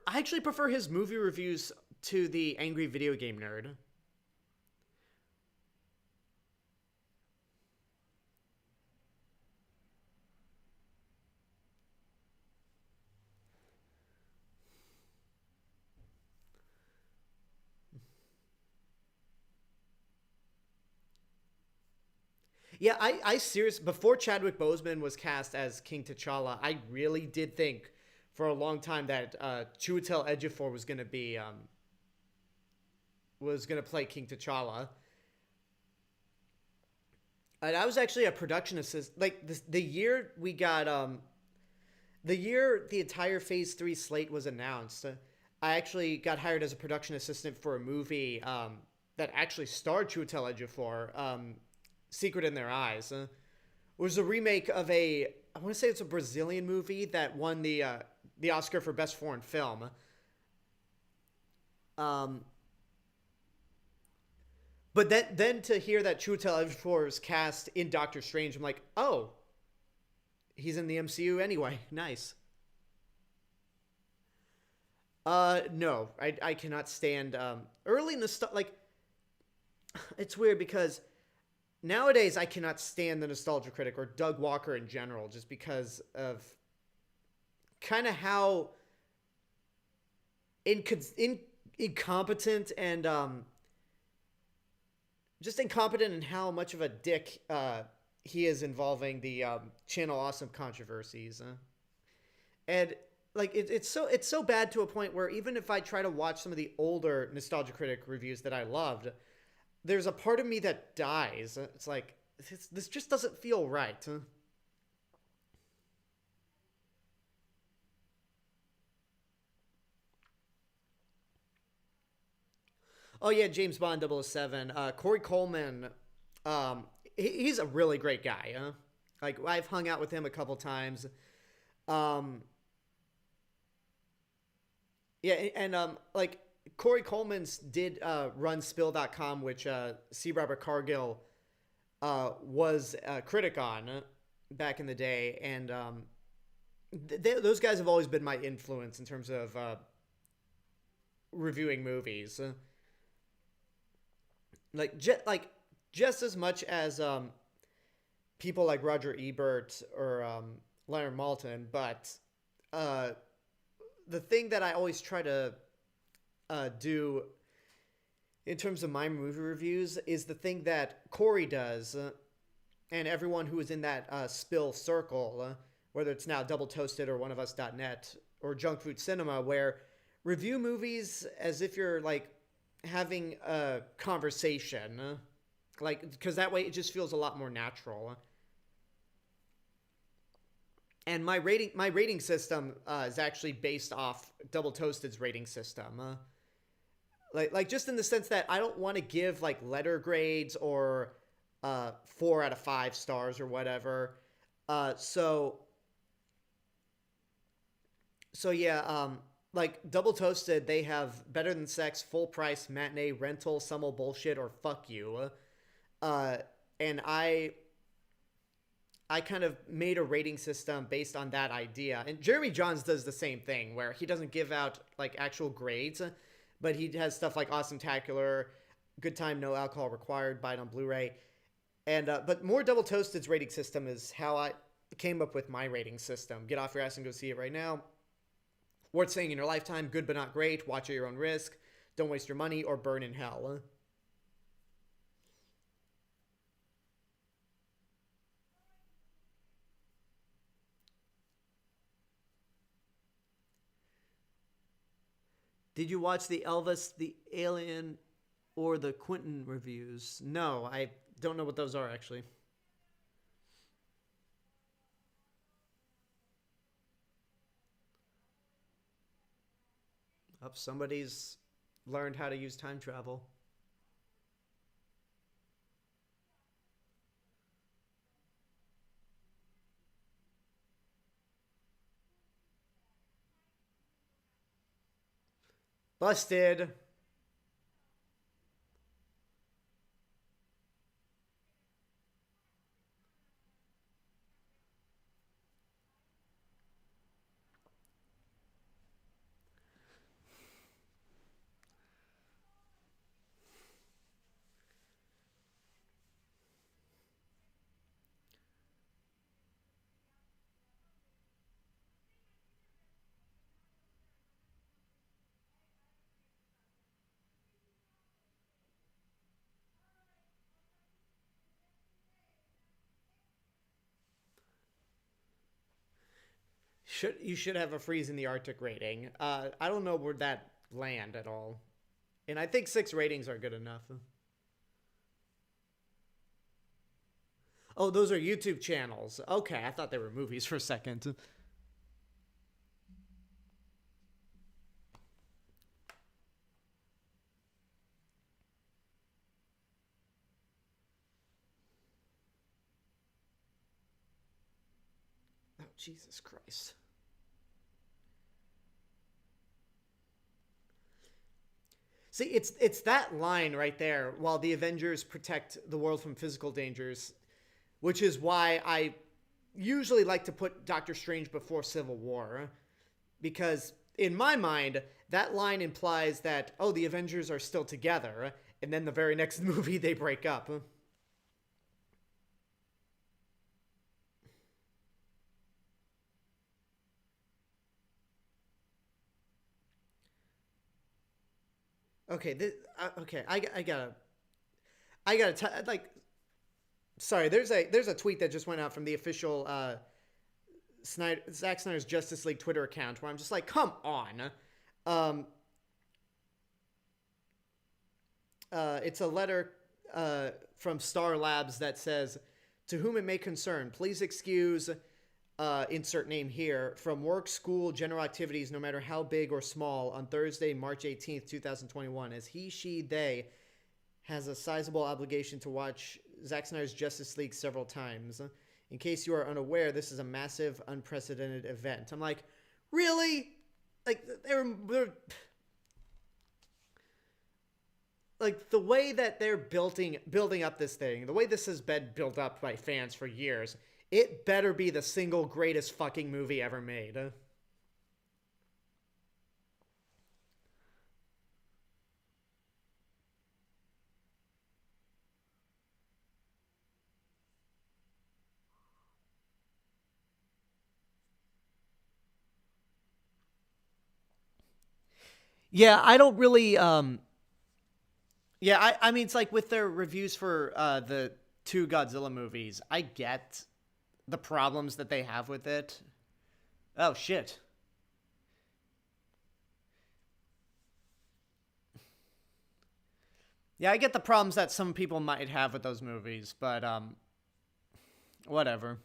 actually prefer his movie reviews to the Angry Video Game Nerd. Yeah, I seriously, before Chadwick Boseman was cast as King T'Challa, I really did think for a long time that Chiwetel Ejiofor was gonna play King T'Challa. And I was actually a production assistant. Like the year we got the year the entire Phase 3 slate was announced, I actually got hired as a production assistant for a movie that actually starred Chiwetel Ejiofor, Secret in Their Eyes. It was a remake of I want to say it's a Brazilian movie that won the Oscar for Best Foreign Film. Um, but then to hear that Chiwetel Ejiofor was cast in Doctor Strange, I'm like, oh, he's in the MCU anyway. Nice. No, I cannot stand early nostalgia. Like it's weird because nowadays I cannot stand the Nostalgia Critic or Doug Walker in general, just because of kind of how incompetent and just incompetent in how much of a dick he is involving the Channel Awesome controversies. And like it's so bad to a point where even if I try to watch some of the older Nostalgia Critic reviews that I loved, there's a part of me that dies. It's like this just doesn't feel right. Oh yeah, James Bond 007. Corey Coleman, um, he's a really great guy. Huh? Like I've hung out with him a couple times. Um, yeah, and like Corey Coleman's did run Spill.com, which C. Robert Cargill was a critic on back in the day, and those guys have always been my influence in terms of reviewing movies. Like just as much as people like Roger Ebert or Leonard Maltin, but the thing that I always try to do in terms of my movie reviews is the thing that Corey does, and everyone who is in that Spill circle, whether it's now Double Toasted or OneOfUs.net or Junk Food Cinema, where review movies as if you're like having a conversation, like because that way it just feels a lot more natural. And my rating system is actually based off Double Toasted's rating system. Like just in the sense that I don't want to give like letter grades or 4 out of 5 stars or whatever. So yeah, like Double Toasted, they have Better Than Sex, Full Price, Matinee, Rental, Some Old Bullshit, or Fuck You. And I kind of made a rating system based on that idea. And Jeremy Jahns does the same thing, where he doesn't give out like actual grades, but he has stuff like Awesome Tacular, Good Time, No Alcohol Required, buy it on Blu-ray. And but more Double Toasted's rating system is how I came up with my rating system. Get off your ass and go see it right now. Worth seeing in your lifetime, good but not great, watch at your own risk, don't waste your money, or burn in hell. Did you watch the Elvis, the Alien, or the Quentin reviews? No, I don't know what those are actually. Oh, somebody's learned how to use time travel. Busted. You should have a freeze in the Arctic rating. I don't know where that land at all, and I think 6 ratings are good enough. Oh, those are YouTube channels. Okay, I thought they were movies for a second. Oh, Jesus Christ. See, it's that line right there. While the Avengers protect the world from physical dangers, which is why I usually like to put Doctor Strange before Civil War, because in my mind that line implies that the Avengers are still together, and then the very next movie they break up. Okay, okay, I gotta like. Sorry, there's a tweet that just went out from the official Zack Snyder's Justice League Twitter account where I'm just like, come on. Um, it's a letter from Star Labs that says, "To whom it may concern, please excuse insert name here from work, school, general activities, no matter how big or small, on Thursday, March 18th, 2021, as he, she, they has a sizable obligation to watch Zack Snyder's Justice League several times. In case you are unaware, this is a massive, unprecedented event. I'm like, really? Like, they're like, the way that they're building up this thing, the way this has been built up by fans for years, it better be the single greatest fucking movie ever made. Yeah, I don't really yeah, I mean, it's like with their reviews for the two Godzilla movies, I get the problems that they have with it. Oh shit. Yeah, I get the problems that some people might have with those movies, but whatever.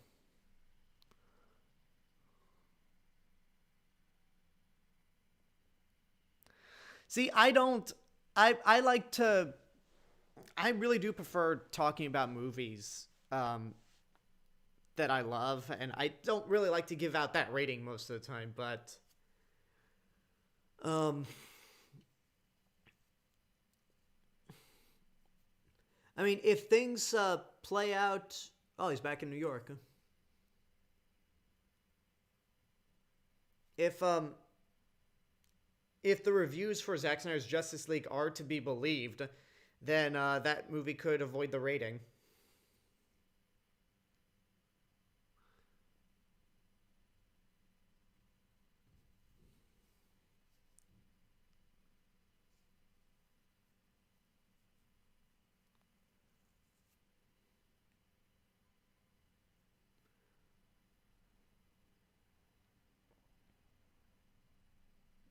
See, I don't I like to I really do prefer talking about movies that I love, and I don't really like to give out that rating most of the time, but um I mean, if things play out, oh, he's back in New York. Huh? If if the reviews for Zack Snyder's Justice League are to be believed, then that movie could avoid the rating.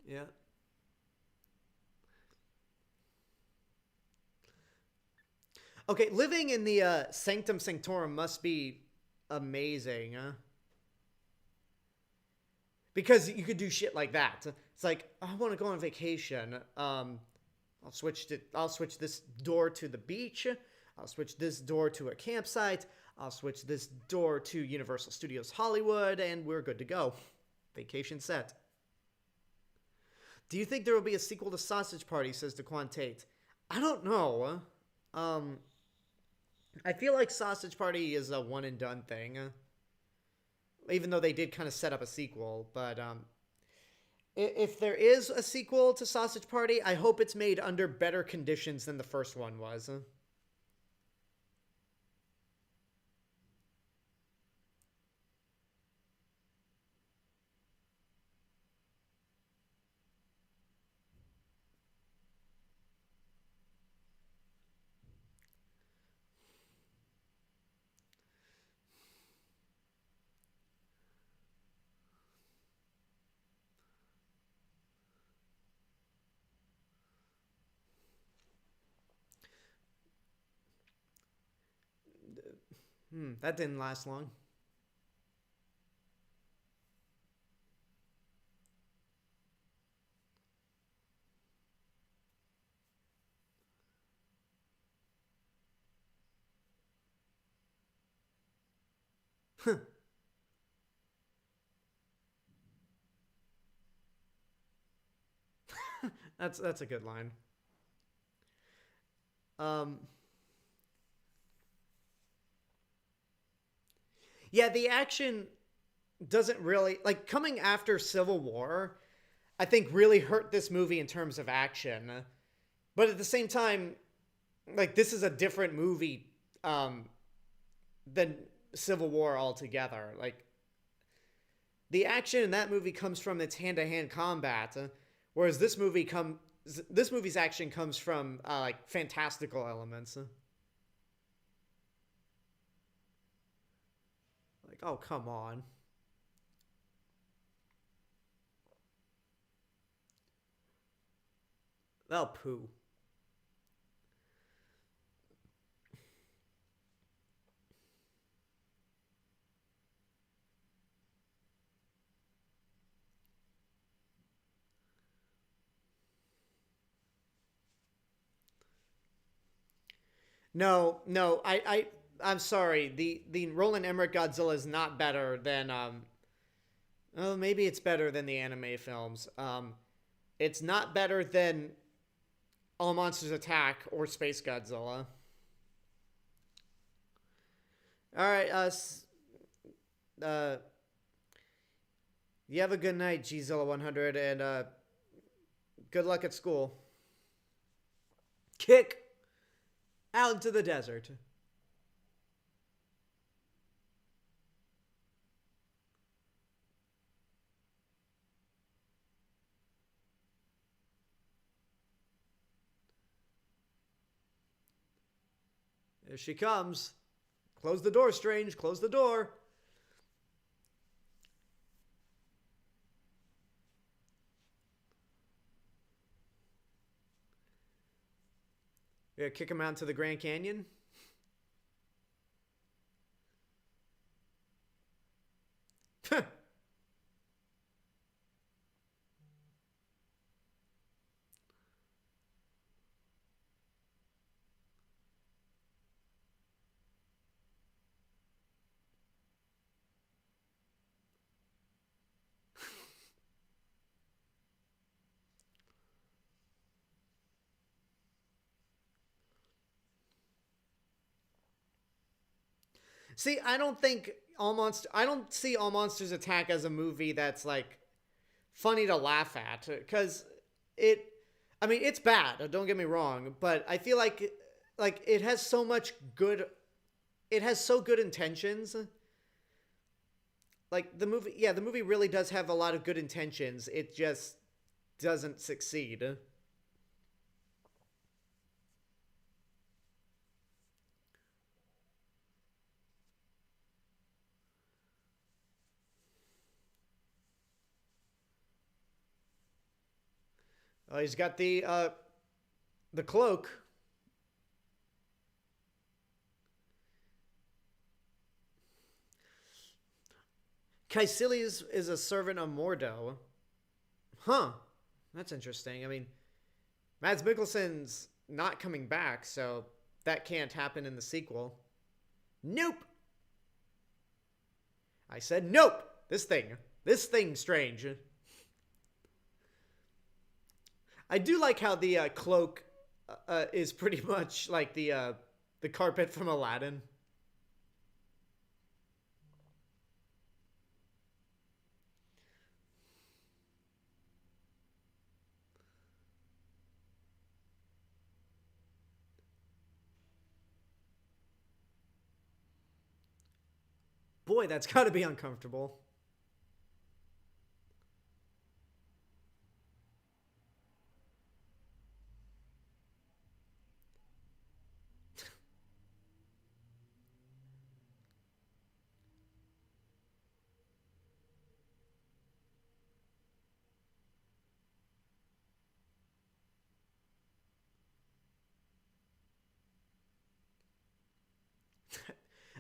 Yeah. Okay, living in the Sanctum Sanctorum must be amazing, huh? Because you could do shit like that. It's like, I want to go on vacation. I'll switch this door to the beach. I'll switch this door to a campsite. I'll switch this door to Universal Studios Hollywood, and we're good to go. Vacation set. Do you think there will be a sequel to Sausage Party? Says DeQuan Tate. I don't know. Um, I feel like Sausage Party is a one and done thing. Even though they did kind of set up a sequel, but if there is a sequel to Sausage Party, I hope it's made under better conditions than the first one was. That didn't last long. That's a good line. Um, yeah, the action doesn't really like coming after Civil War. I think really hurt this movie in terms of action, but at the same time, like this is a different movie than Civil War altogether. Like the action in that movie comes from its hand to hand combat, whereas this movie's action comes from like fantastical elements. Like, oh come on. Oh poo. No, no, I I'm sorry. The Roland Emmerich Godzilla is not better than oh, maybe it's better than the anime films. It's not better than All Monsters Attack or Space Godzilla. All right, uh, you have a good night, Gzilla 100, and good luck at school. Kick out into the desert. There she comes. Close the door, Strange. Close the door. Yeah, kick him out into the Grand Canyon. See, I don't see All Monsters Attack as a movie that's like funny to laugh at because it I mean, it's bad, don't get me wrong, but I feel like it has so much good it has so good intentions. Like the movie really does have a lot of good intentions. It just doesn't succeed. He's got the cloak. Caecilius is a servant of Mordo. Huh. That's interesting. I mean, Mads Mikkelsen's not coming back, so that can't happen in the sequel. Nope. I said nope. This thing strange. I do like how the cloak is pretty much like the carpet from Aladdin. Boy, that's got to be uncomfortable.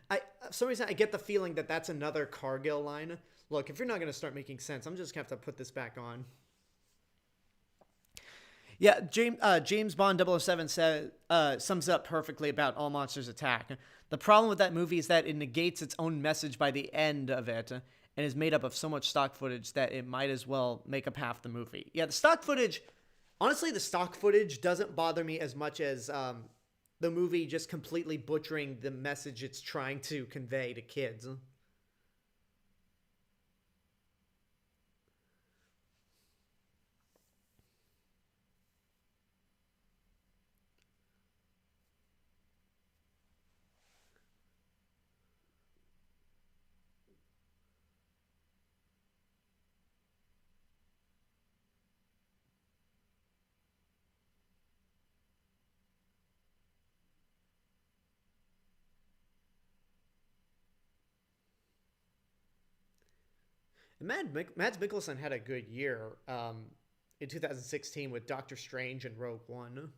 I for some reason I get the feeling that that's another Cargill line. Look, if you're not going to start making sense, I'm just going to have to put this back on. Yeah, James Bond 007 sums it up perfectly about All Monsters Attack. The problem with that movie is that it negates its own message by the end of it and is made up of so much stock footage that it might as well make up half the movie. Yeah, the stock footage, honestly, the stock footage doesn't bother me as much as the movie just completely butchering the message it's trying to convey to kids. Mads Mikkelsen had a good year in 2016 with Doctor Strange and Rogue One.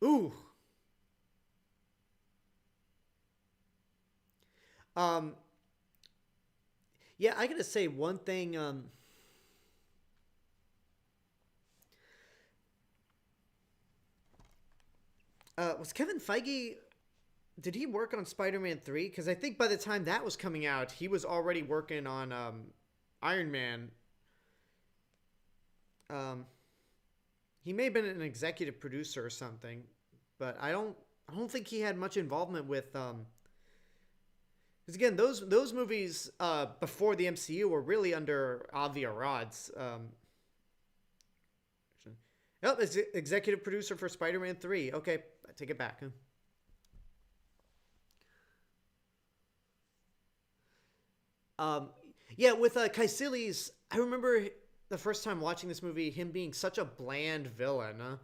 Ooh. Um. Yeah, I gotta say one thing. Was Kevin Feige? Did he work on Spider-Man 3? Because I think by the time that was coming out, he was already working on Iron Man. Um, he may have been an executive producer or something, but I don't think he had much involvement with. Because again, those movies before the MCU were really under Avi Arad's. Oh, it's executive producer for Spider-Man 3. Okay, I take it back. Um, yeah, with Kaisilis, I remember the first time watching this movie, him being such a bland villain.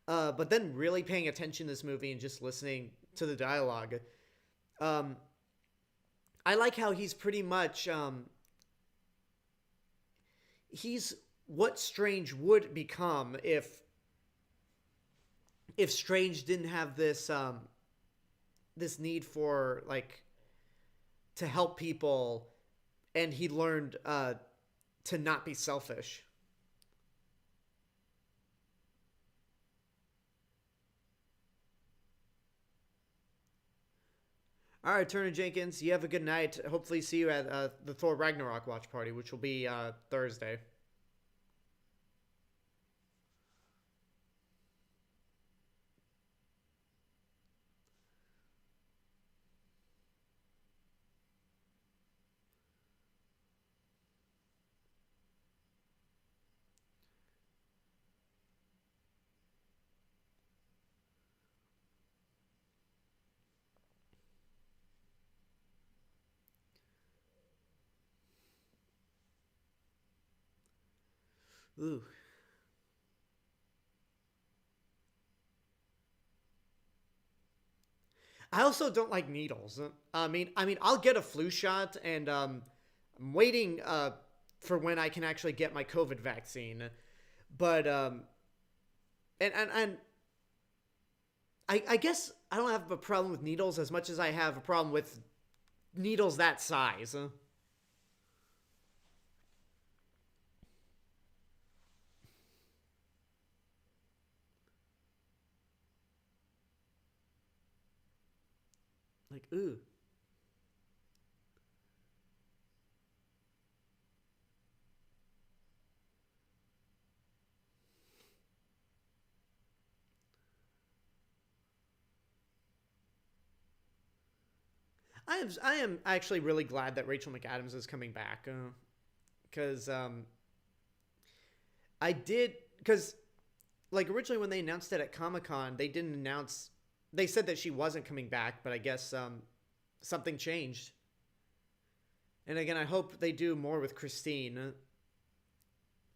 But then really paying attention to this movie and just listening to the dialogue. Um, I like how he's pretty much he's what Strange would become if Strange didn't have this need for like to help people, and he learned to not be selfish. All right, Turner Jenkins, you have a good night. Hopefully, see you at the Thor Ragnarok watch party, which will be Thursday. Ooh. I also don't like needles. I mean, I'll get a flu shot, and I'm waiting for when I can actually get my COVID vaccine. But and I guess I don't have a problem with needles as much as I have a problem with needles that size. Like, ooh. I am actually really glad that Rachel McAdams is coming back, because I did because like originally when they announced it at Comic Con, they didn't announce. They said that she wasn't coming back, but I guess something changed. And again, I hope they do more with Christine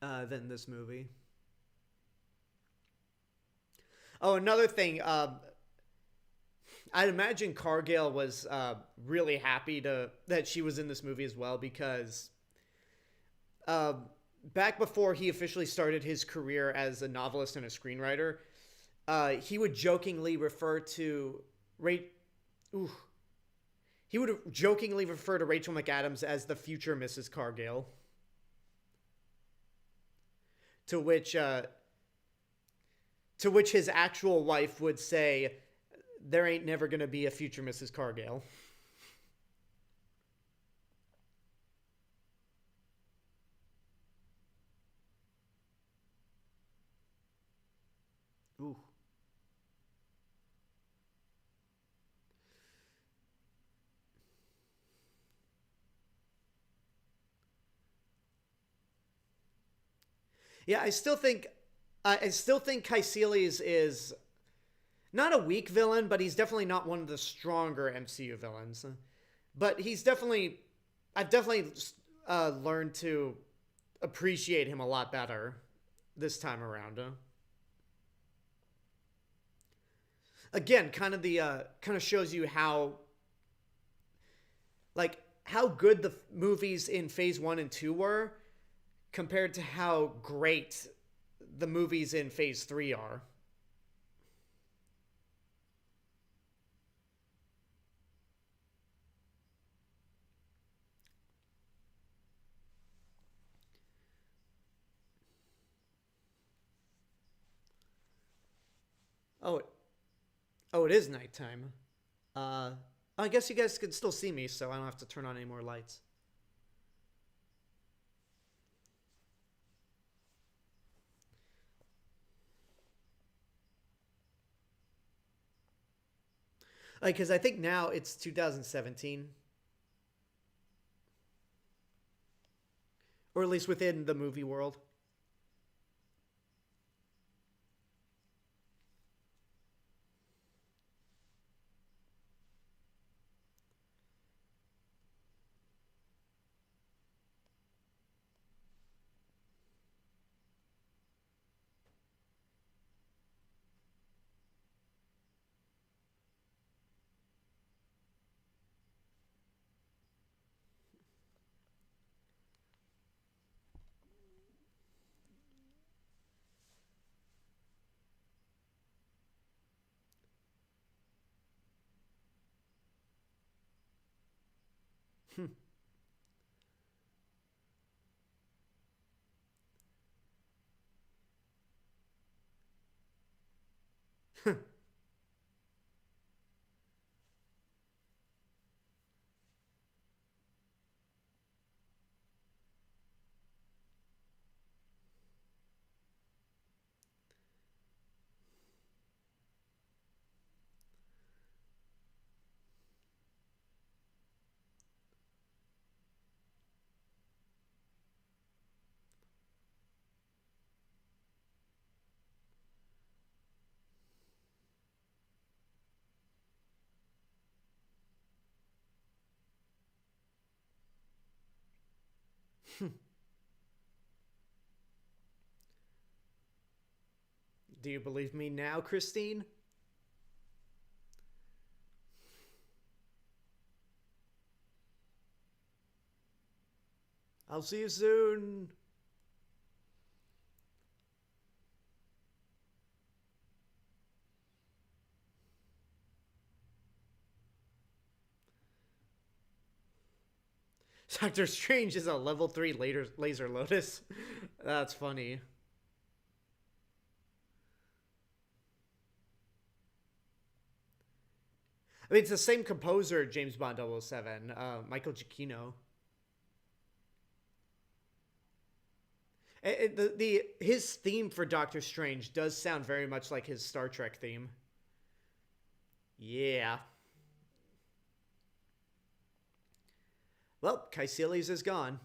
than this movie. Oh, another thing. I'd imagine Cargill was really happy to that she was in this movie as well because uh, back before he officially started his career as a novelist and a screenwriter, he would jokingly refer to Ray. Ooh, he would jokingly refer to Rachel McAdams as the future Mrs. Cargill, to which uh, to which his actual wife would say, "There ain't never gonna be a future Mrs. Cargill." Ooh. Yeah, I still think Caecilius is not a weak villain, but he's definitely not one of the stronger MCU villains. But I've definitely learned to appreciate him a lot better this time around. Again, kind of shows you how good the movies in Phase One and Two were compared to how great the movies in Phase Three are. Oh, oh, it is nighttime. Uh, I guess you guys can still see me, so I don't have to turn on any more lights. Like, because I think now it's 2017, or at least within the movie world. Do you believe me now, Christine? I'll see you soon. Doctor Strange is a level 3 laser lotus. That's funny. I mean, it's the same composer, James Bond 007, Michael Giacchino. His theme for Doctor Strange does sound very much like his Star Trek theme. Yeah. Well, Caecilius is gone.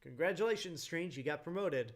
Congratulations, Strange, you got promoted.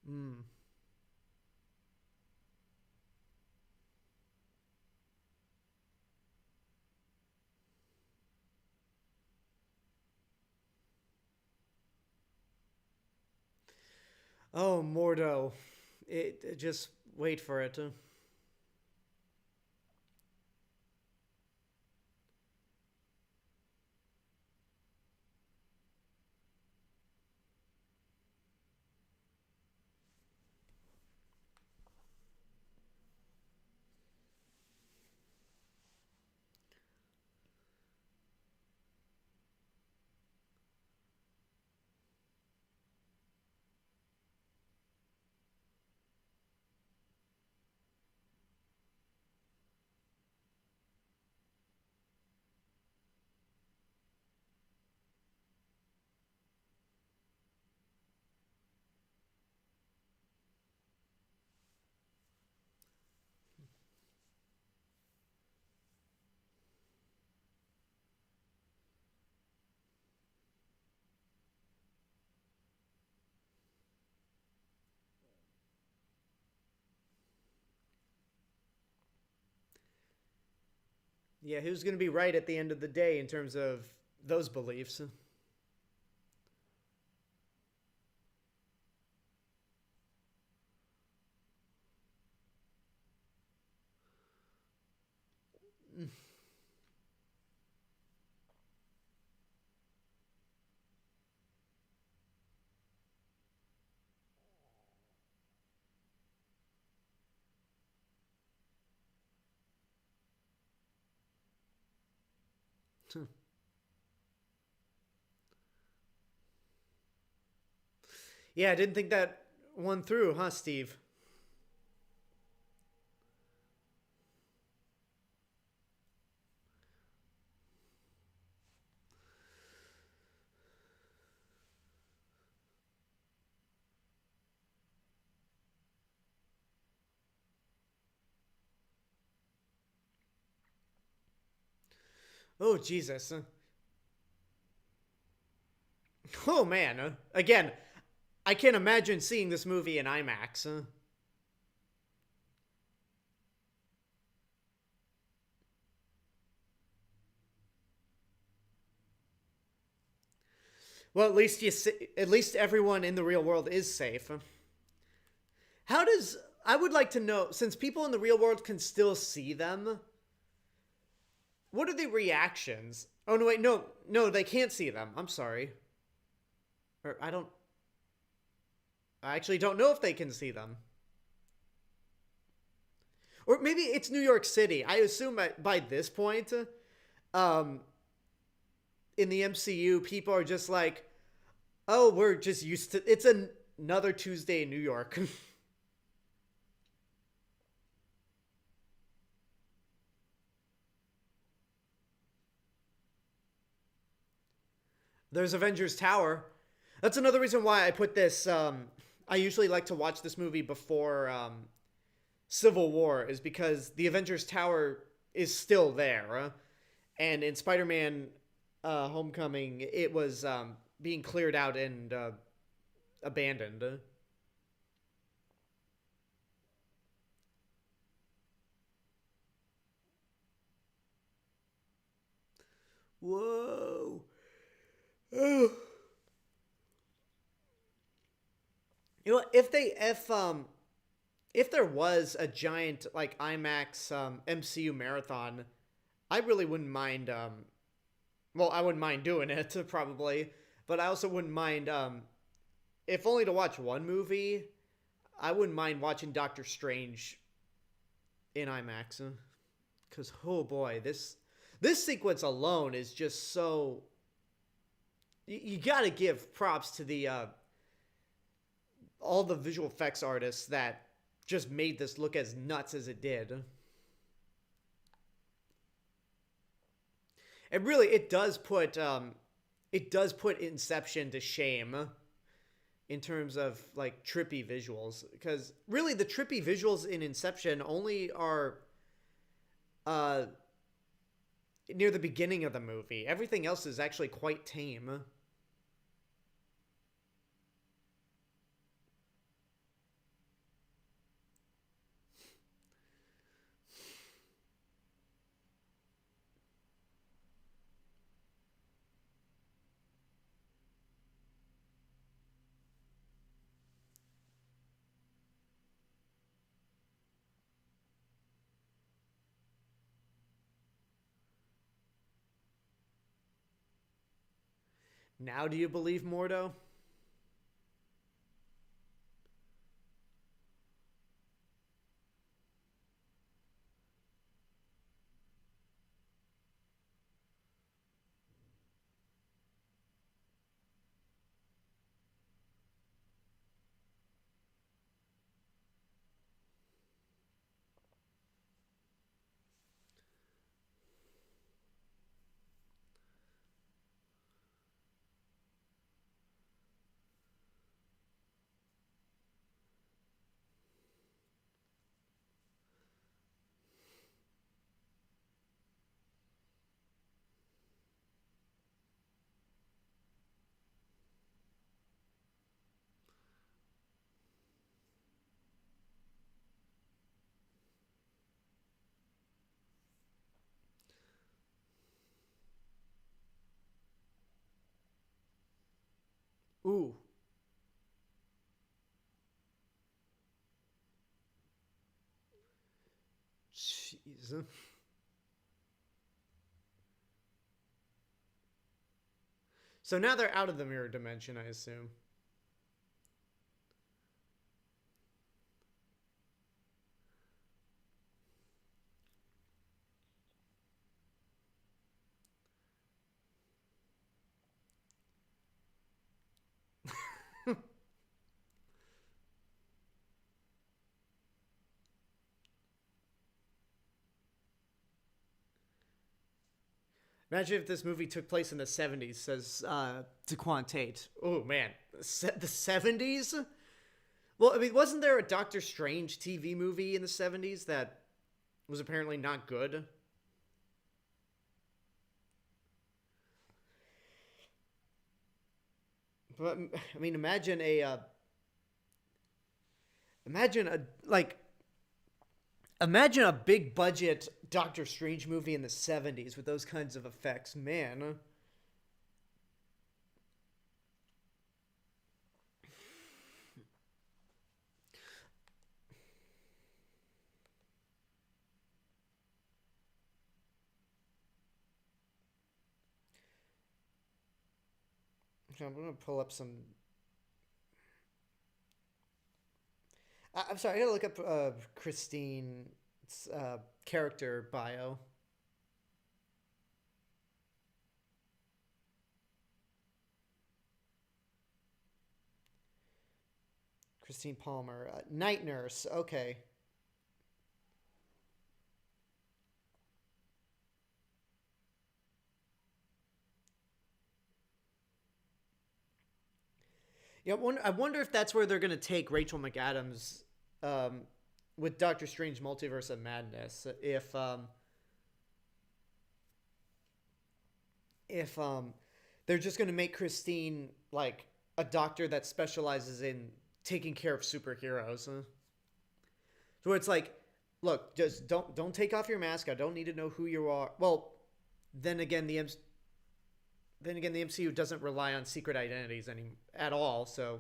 Mm. Oh, Mordo. Just wait for it. Yeah, who's going to be right at the end of the day in terms of those beliefs? Yeah, I didn't think that one through, huh, Steve? Oh, Jesus. Oh, man. Again, I can't imagine seeing this movie in IMAX. Well, at least everyone in the real world is safe. How does I would like to know, since people in the real world can still see them, what are the reactions? Oh no, wait, no, they can't see them. I'm sorry. Or I actually don't know if they can see them. Or maybe it's New York City. I assume by this point, um, in the MCU, people are just like, oh, we're just used to it's another Tuesday in New York. There's Avengers Tower. That's another reason why I put this. I usually like to watch this movie before Civil War, is because the Avengers Tower is still there. And in Spider Man Homecoming, it was being cleared out and abandoned. Whoa. Oh. You know, if there was a giant like IMAX MCU marathon, I really wouldn't mind. Well, I wouldn't mind doing it probably, but I also wouldn't mind. If only to watch one movie, I wouldn't mind watching Doctor Strange in IMAX. Because oh boy, this sequence alone is just so. You got to give props to the all the visual effects artists that just made this look as nuts as it did. And really, it does put Inception to shame in terms of like trippy visuals, because really the trippy visuals in Inception only are uh near the beginning of the movie. Everything else is actually quite tame. Now do you believe Mordo? Ooh. Jeez. So now they're out of the mirror dimension, I assume. Imagine if this movie took place in the 70s, says Daquan Tate. Oh, man. The 70s? Well, I mean, wasn't there a Doctor Strange TV movie in the 70s that was apparently not good? But, I mean, imagine a, like, imagine a big budget Doctor Strange movie in the 70s with those kinds of effects. Man. I'm going to pull up some. I'm sorry, I gotta look up Christine's character bio. Christine Palmer, night nurse. Okay. Yeah, I wonder if that's where they're gonna take Rachel McAdams um, with Doctor Strange Multiverse of Madness. If they're just gonna make Christine like a doctor that specializes in taking care of superheroes. So it's like, look, just don't take off your mask. I don't need to know who you are. Well, then again, the MCU doesn't rely on secret identities at all. So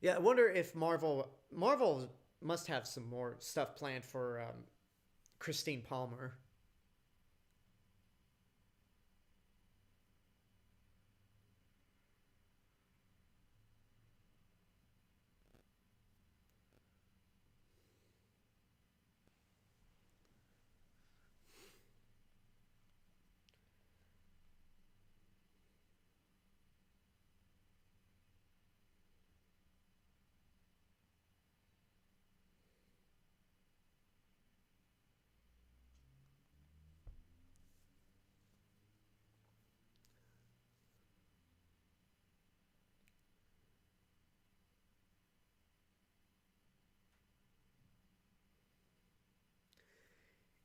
yeah, I wonder if Marvel must have some more stuff planned for Christine Palmer.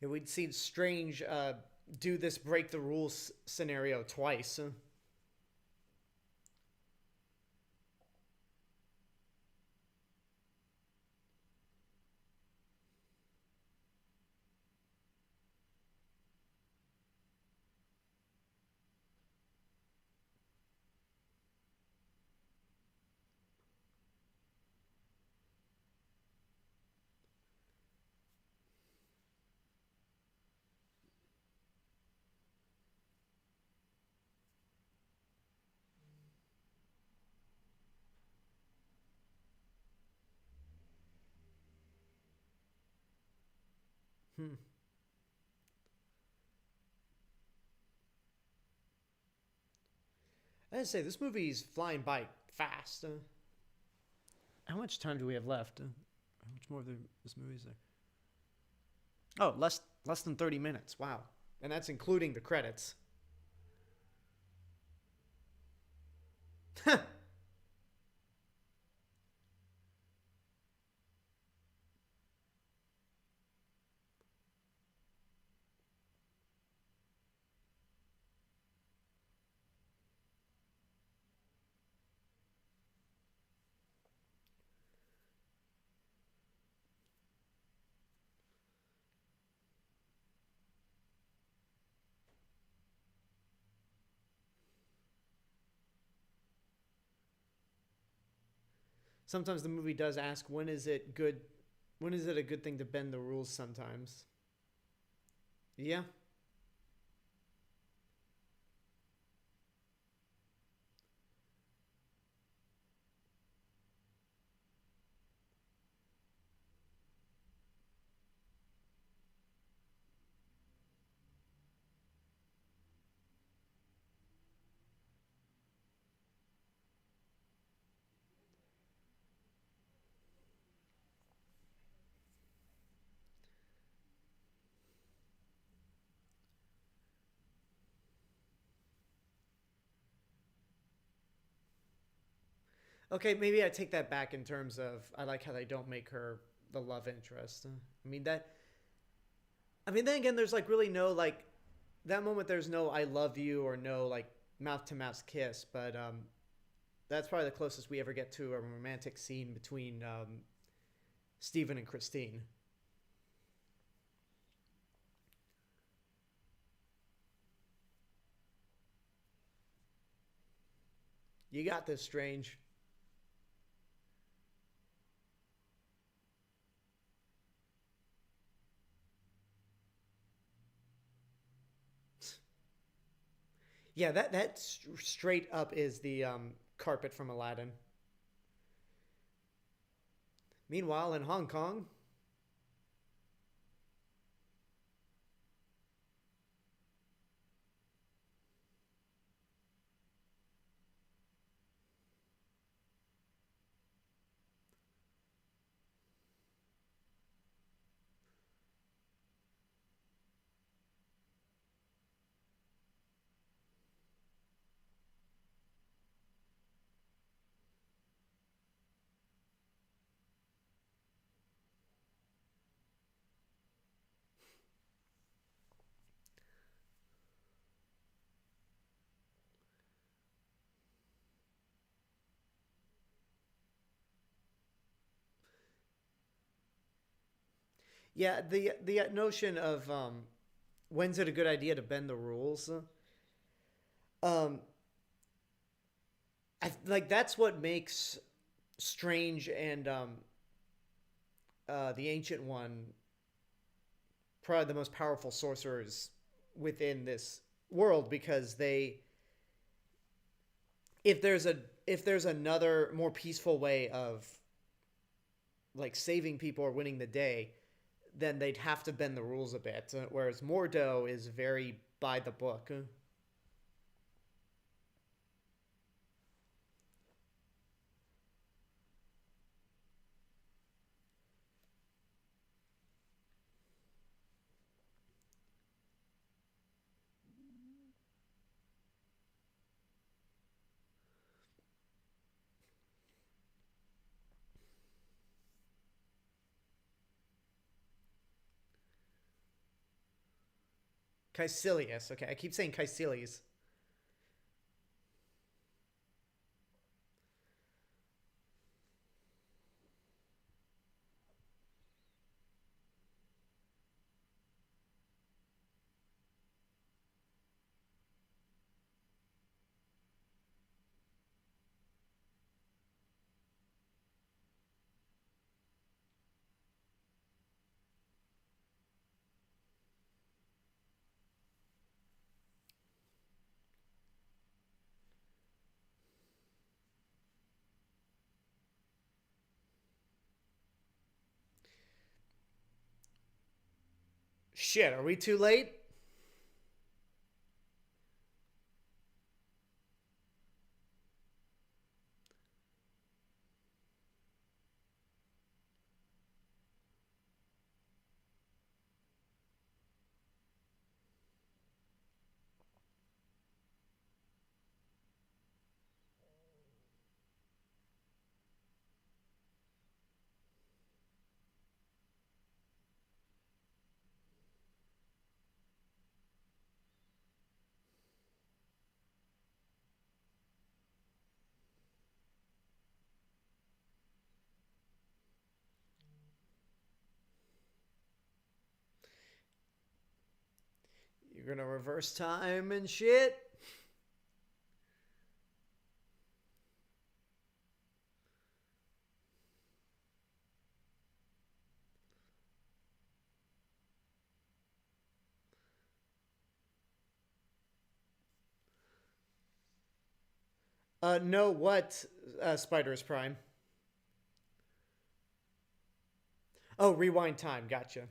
Yeah, we'd seen Strange do this break the rules scenario twice. Hmm. I gotta say, this movie's flying by fast. How much time do we have left? How much more of this movie is there? Oh, less than 30 minutes. Wow. And that's including the credits. Sometimes the movie does ask, when is it a good thing to bend the rules sometimes? Yeah. Okay, maybe I take that back in terms of I like how they don't make her the love interest. I mean that I mean then again there's like really no like that moment there's no I love you or no like mouth to mouth kiss, but that's probably the closest we ever get to a romantic scene between Stephen and Christine. You got this, Strange. Yeah, straight up is the carpet from Aladdin. Meanwhile, in Hong Kong, yeah, the notion of when's it a good idea to bend the rules? Um, like that's what makes Strange and the Ancient One probably the most powerful sorcerers within this world because they if there's a if there's another more peaceful way of like saving people or winning the day, then they'd have to bend the rules a bit. Whereas Mordo is very by the book. Caecilius. Okay, I keep saying Caecilius. Shit, are we too late? You're gonna reverse time and shit? No, what? Spider's Prime. Oh, rewind time. Gotcha.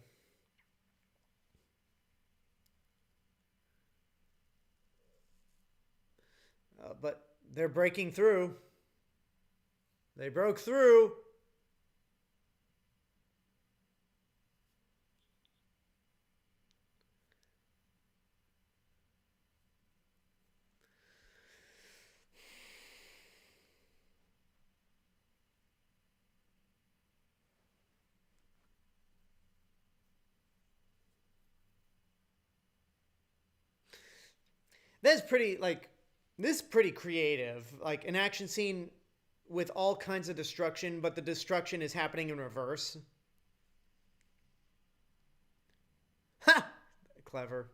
But they're breaking through. They broke through. That's pretty, like, this is pretty creative. Like, an action scene with all kinds of destruction, but the destruction is happening in reverse. Ha! Clever.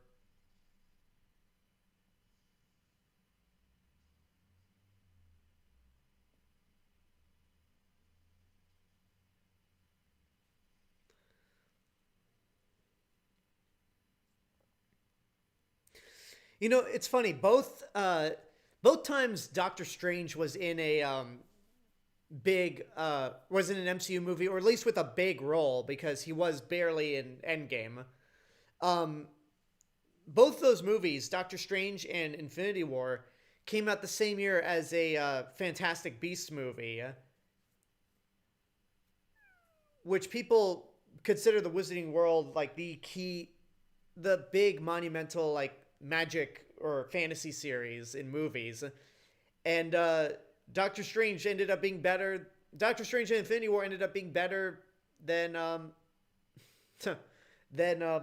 You know, it's funny. Both times Doctor Strange was in a big was in an MCU movie, or at least with a big role, because he was barely in Endgame. Um, both those movies, Doctor Strange and Infinity War, came out the same year as a Fantastic Beasts movie, which people consider the Wizarding World like the big monumental like magic or fantasy series in movies. And Doctor Strange ended up being better. Doctor Strange and Infinity War ended up being better than than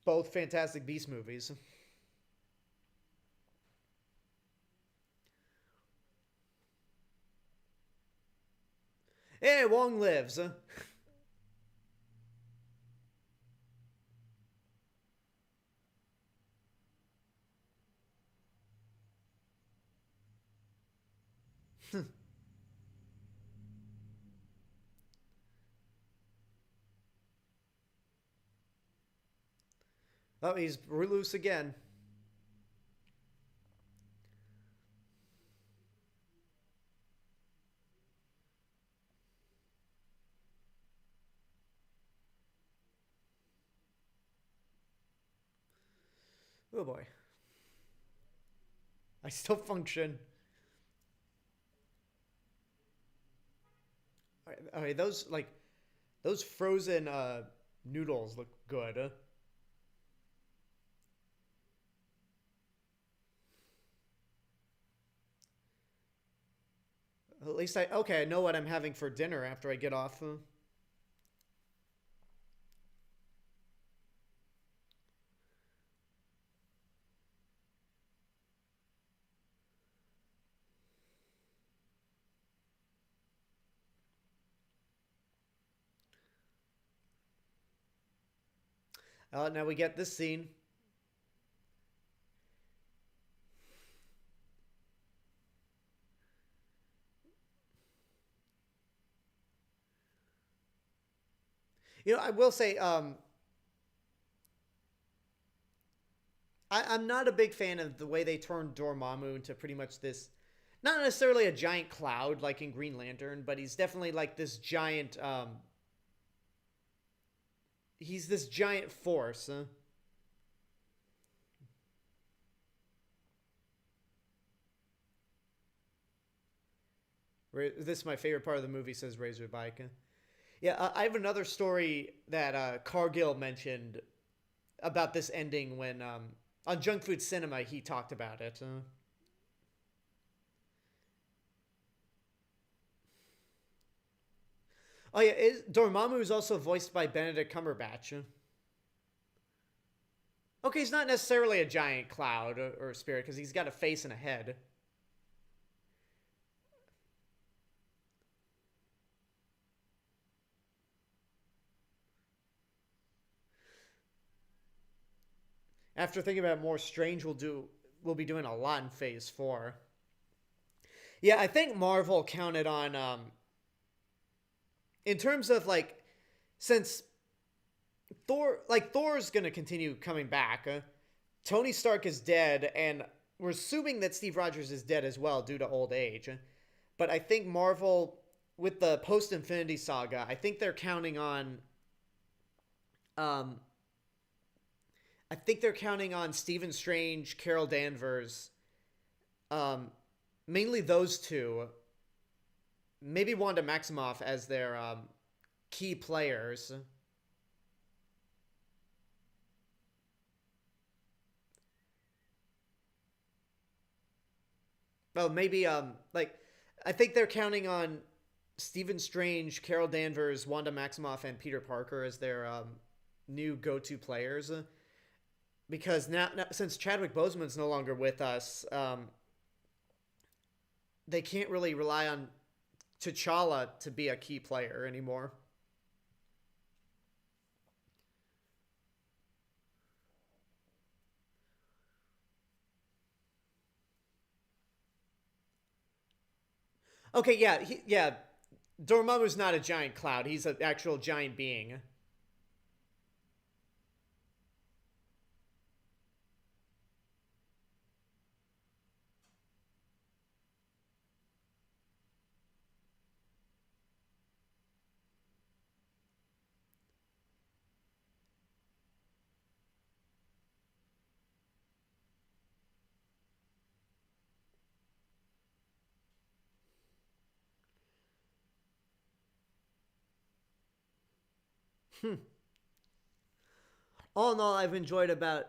both Fantastic Beast movies. Hey, Wong lives. Oh, he's loose again. Oh boy, I still function. All right, those frozen noodles look good. At least I know what I'm having for dinner after I get off. Now we get this scene. You know, I will say, I'm not a big fan of the way they turned Dormammu into pretty much this, not necessarily a giant cloud like in Green Lantern, but he's definitely like this giant, He's this giant force. This is my favorite part of the movie, says Razorbyte. Yeah, I have another story that Cargill mentioned about this ending when on Junk Food Cinema he talked about it. Oh yeah, Dormammu is also voiced by Benedict Cumberbatch. Okay, he's not necessarily a giant cloud or spirit because he's got a face and a head. After thinking about it more, Strange will be doing a lot in Phase 4. Yeah, I think Marvel counted on in terms of like since Thor's gonna continue coming back. Tony Stark is dead, and we're assuming that Steve Rogers is dead as well due to old age. But I think Marvel, with the post Infinity Saga, I think they're counting on um I think they're counting on Stephen Strange, Carol Danvers, um, mainly those two, maybe Wanda Maximoff as their key players. Oh, maybe like I think they're counting on Stephen Strange, Carol Danvers, Wanda Maximoff, and Peter Parker as their new go-to players. Because now since Chadwick Boseman's no longer with us, they can't really rely on T'Challa to be a key player anymore. Okay, yeah, yeah. Dormammu's not a giant cloud. He's an actual giant being. All in all, I've enjoyed about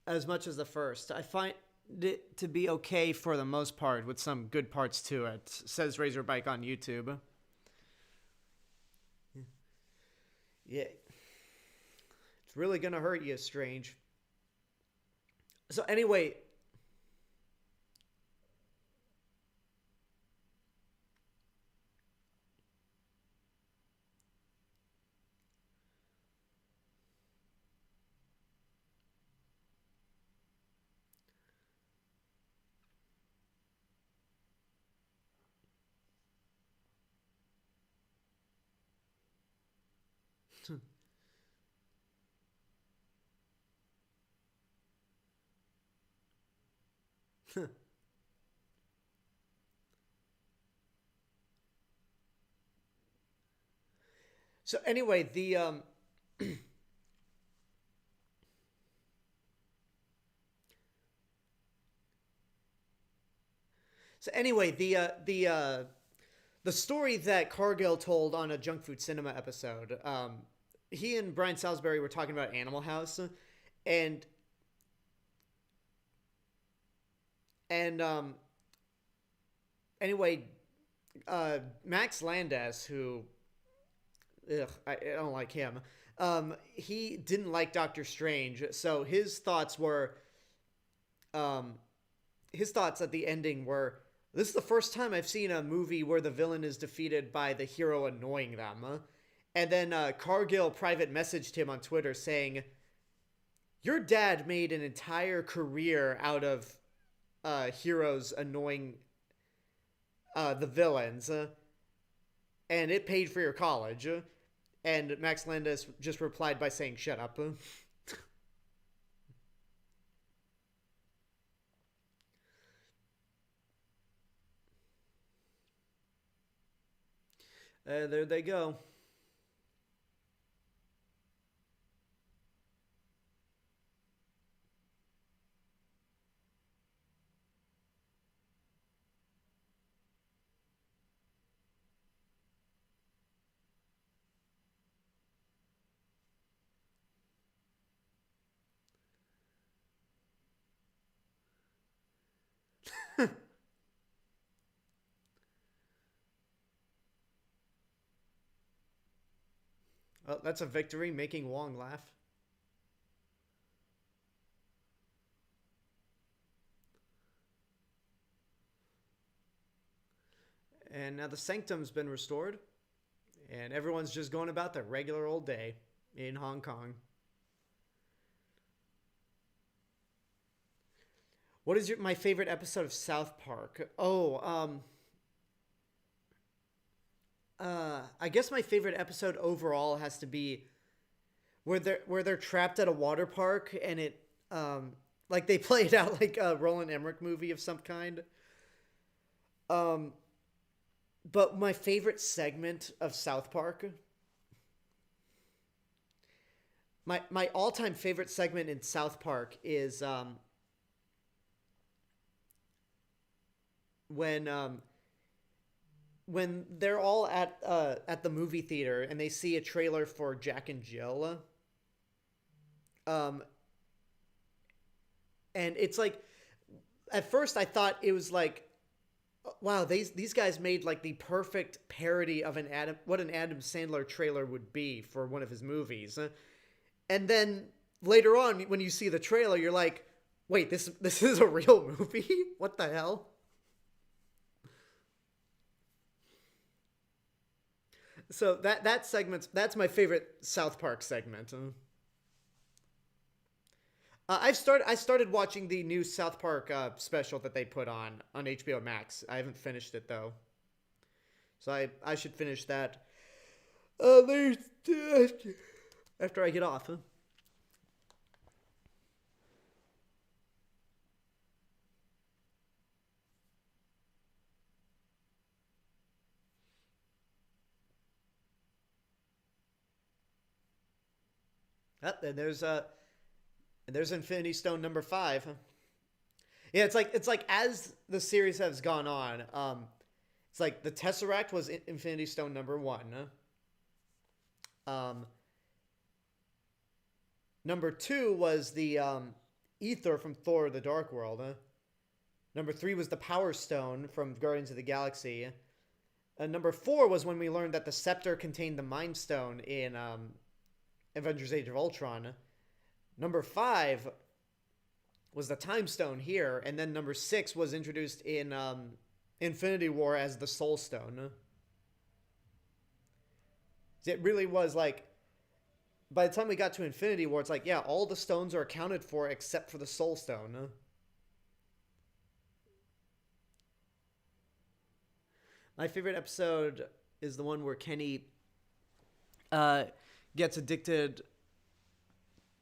as much as the first. I find it to be okay for the most part, with some good parts to it. Says Razorbike on YouTube. Yeah, it's really gonna hurt you, Strange. So anyway, so anyway, the story that Cargill told on a Junk Food Cinema episode. He and Brian Salisbury were talking about Animal House, and and anyway, Max Landis, who I don't like him. He didn't like Doctor Strange, so um, his thoughts at the ending were, "This is the first time I've seen a movie where the villain is defeated by the hero annoying them." And then Cargill private messaged him on Twitter saying, "Your dad made an entire career out of heroes annoying the villains, and it paid for your college." And Max Landis just replied by saying, "Shut up." There they go. Oh, that's a victory, making Wong laugh. And now the Sanctum's been restored, and everyone's just going about their regular old day in Hong Kong. What is my favorite episode of South Park? I guess my favorite episode overall has to be where they're trapped at a water park, and it like they play it out like a Roland Emmerich movie of some kind. Um, but my favorite segment of South Park, my all time favorite segment in South Park is when when they're all at the movie theater and they see a trailer for Jack and Jill. Um, and it's like, at first I thought it was like, wow, these guys made like the perfect parody of what an Adam Sandler trailer would be for one of his movies. And then later on, when you see the trailer, you're like, wait, this is a real movie? What the hell? So that's my favorite South Park segment. I started watching the new South Park special that they put on HBO Max. I haven't finished it though, so I should finish that later after I get off. Huh? And there's Infinity Stone number 5. Huh? Yeah, it's like as the series has gone on, it's like the Tesseract was Infinity Stone number 1. Number 2 was the Ether from Thor: The Dark World. Number 3 was the Power Stone from Guardians of the Galaxy. Number 4 was when we learned that the Scepter contained the Mind Stone in Avengers: Age of Ultron. Number 5 was the Time Stone here, and then number 6 was introduced in Infinity War as the Soul Stone. It really was like, by the time we got to Infinity War, it's like, yeah, all the stones are accounted for except for the Soul Stone. My favorite episode is the one where Kenny gets addicted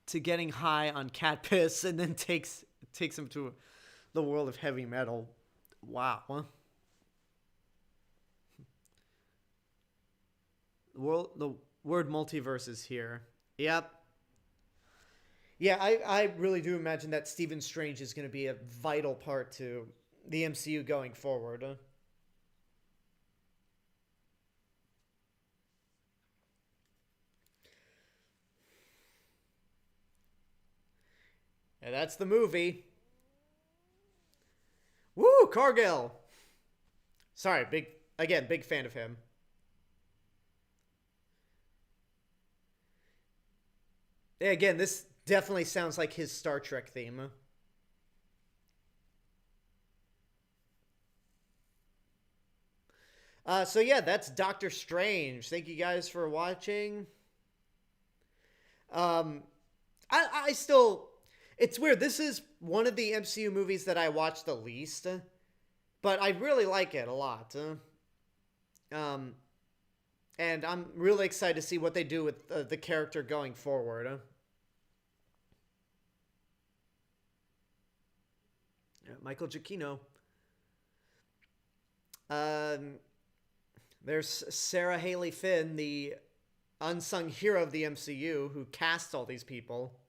to getting high on cat piss and then takes him to the world of heavy metal. Wow. Huh? The word multiverse is here. Yep. Yeah, I really do imagine that Stephen Strange is going to be a vital part to the MCU going forward. Yeah, that's the movie. Woo, Cargill. Sorry, big fan of him. Yeah, again, this definitely sounds like his Star Trek theme. So yeah, that's Doctor Strange. Thank you guys for watching. Um, I still, it's weird. This is one of the MCU movies that I watch the least, but I really like it a lot. Um, and I'm really excited to see what they do with the character going forward. Yeah, Michael Giacchino. Um, there's Sarah Haley Finn, the unsung hero of the MCU, who casts all these people.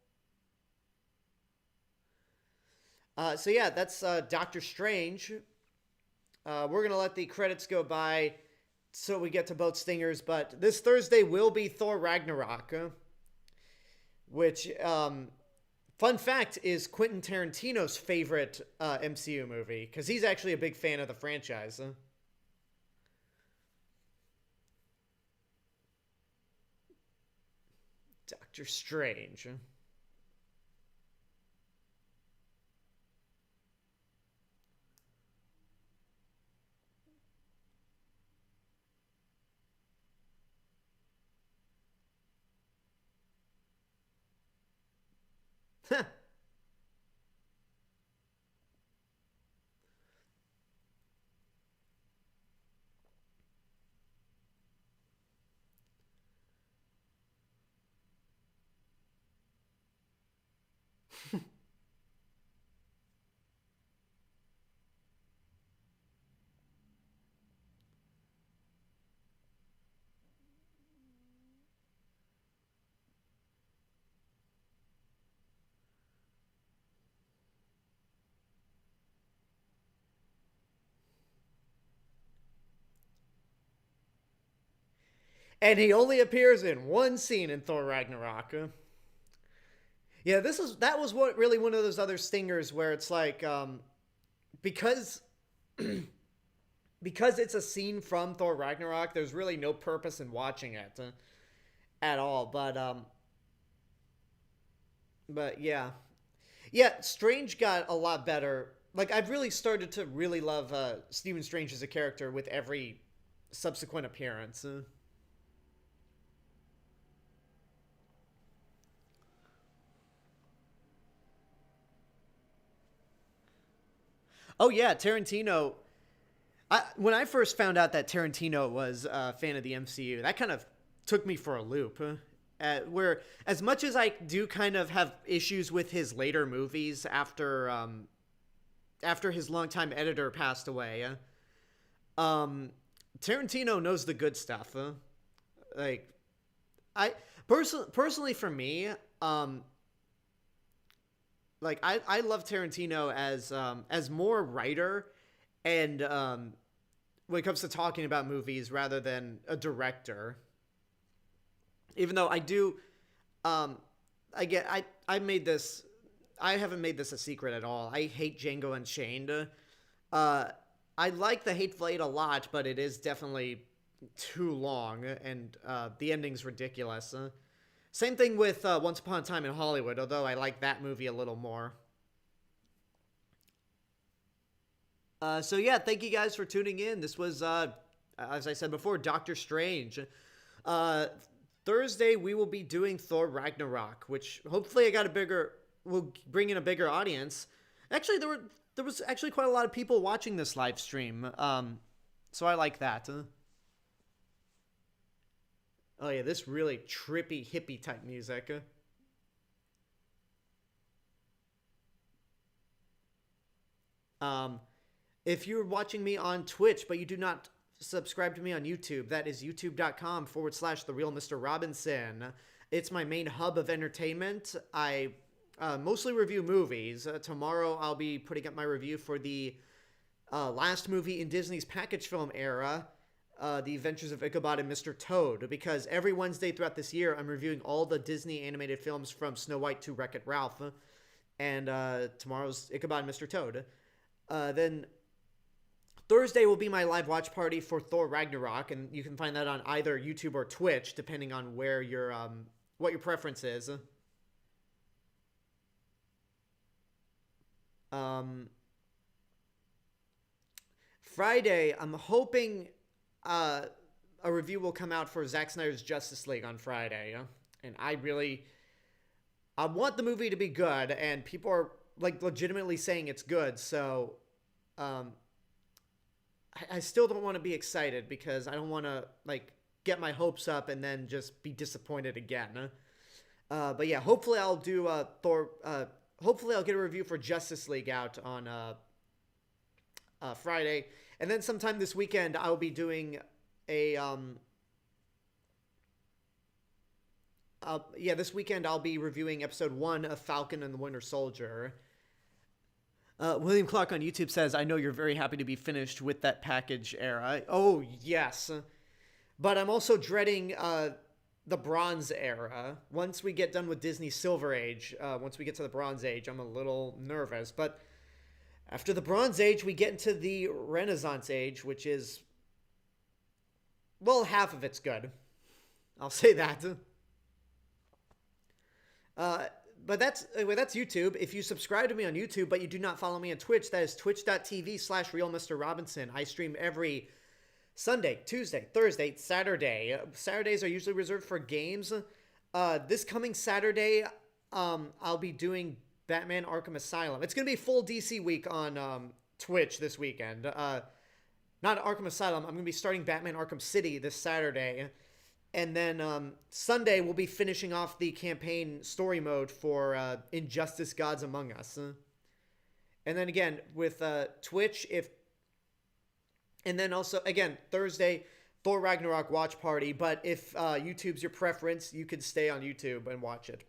So yeah, that's Doctor Strange. We're gonna let the credits go by so we get to both stingers, but this Thursday will be Thor Ragnarok, which Fun fact is Quentin Tarantino's favorite MCU movie, because he's actually a big fan of the franchise. Doctor Strange. And he only appears in one scene in Thor Ragnarok. Yeah, that was what really one of those other stingers where it's like because because it's a scene from Thor Ragnarok, there's really no purpose in watching it at all. But yeah, yeah, Strange got a lot better. Like I've really started to really love Stephen Strange as a character with every subsequent appearance. Oh yeah, Tarantino. When I first found out that Tarantino was a fan of the MCU, that kind of took me for a loop. Where, as much as I do kind of have issues with his later movies after his longtime editor passed away, um, Tarantino knows the good stuff. Like, I personally for me, like I love Tarantino as more writer and when it comes to talking about movies rather than a director. Even though I do, I made this. I haven't made this a secret at all. I hate Django Unchained. I like The Hateful Eight a lot, but it is definitely too long, and the ending's ridiculous. Same thing with Once Upon a Time in Hollywood, although I like that movie a little more. So yeah, thank you guys for tuning in. This was, as I said before, Doctor Strange. Uh, Thursday we will be doing Thor Ragnarok, which hopefully I got a bigger, will bring in a bigger audience. Actually, there was actually quite a lot of people watching this live stream. So I like that. Oh yeah, this really trippy hippie type music. Um, if you're watching me on Twitch, but you do not subscribe to me on YouTube, that is youtube.com/the real Mr. Robinson. It's my main hub of entertainment. I mostly review movies. Tomorrow I'll be putting up my review for the last movie in Disney's package film era, The Adventures of Ichabod and Mr. Toad, because every Wednesday throughout this year I'm reviewing all the Disney animated films from Snow White to Wreck-It Ralph, and tomorrow's Ichabod and Mr. Toad. Then Thursday will be my live watch party for Thor Ragnarok, and you can find that on either YouTube or Twitch, depending on where your what your preference is. Um, Friday, I'm hoping uh, a review will come out for Zack Snyder's Justice League on Friday, and I want the movie to be good, and people are like legitimately saying it's good, so um, I still don't want to be excited because I don't want to like get my hopes up and then just be disappointed again. But yeah, hopefully I'll do Thor. Hopefully I'll get a review for Justice League out on Friday, and then sometime this weekend I'll be doing a this weekend I'll be reviewing episode 1 of Falcon and the Winter Soldier. William Clark on YouTube says, I know you're very happy to be finished with that package era. Oh, yes. But I'm also dreading the Bronze Era. Once we get done with Disney's Silver Age, once we get to the Bronze Age, I'm a little nervous. But after the Bronze Age, we get into the Renaissance Age, which is, well, half of it's good. I'll say that. Uh, but that's YouTube. If you subscribe to me on YouTube, but you do not follow me on Twitch, that is twitch.tv/Real Mr. Robinson. I stream every Sunday, Tuesday, Thursday, Saturday. Saturdays are usually reserved for games. This coming Saturday, I'll be doing Batman Arkham Asylum. It's going to be full DC week on Twitch this weekend. Not Arkham Asylum. I'm going to be starting Batman Arkham City this Saturday. And then Sunday, we'll be finishing off the campaign story mode for Injustice Gods Among Us. And then again, with Twitch, and then also, again, Thursday, Thor Ragnarok watch party. But if YouTube's your preference, you could stay on YouTube and watch it.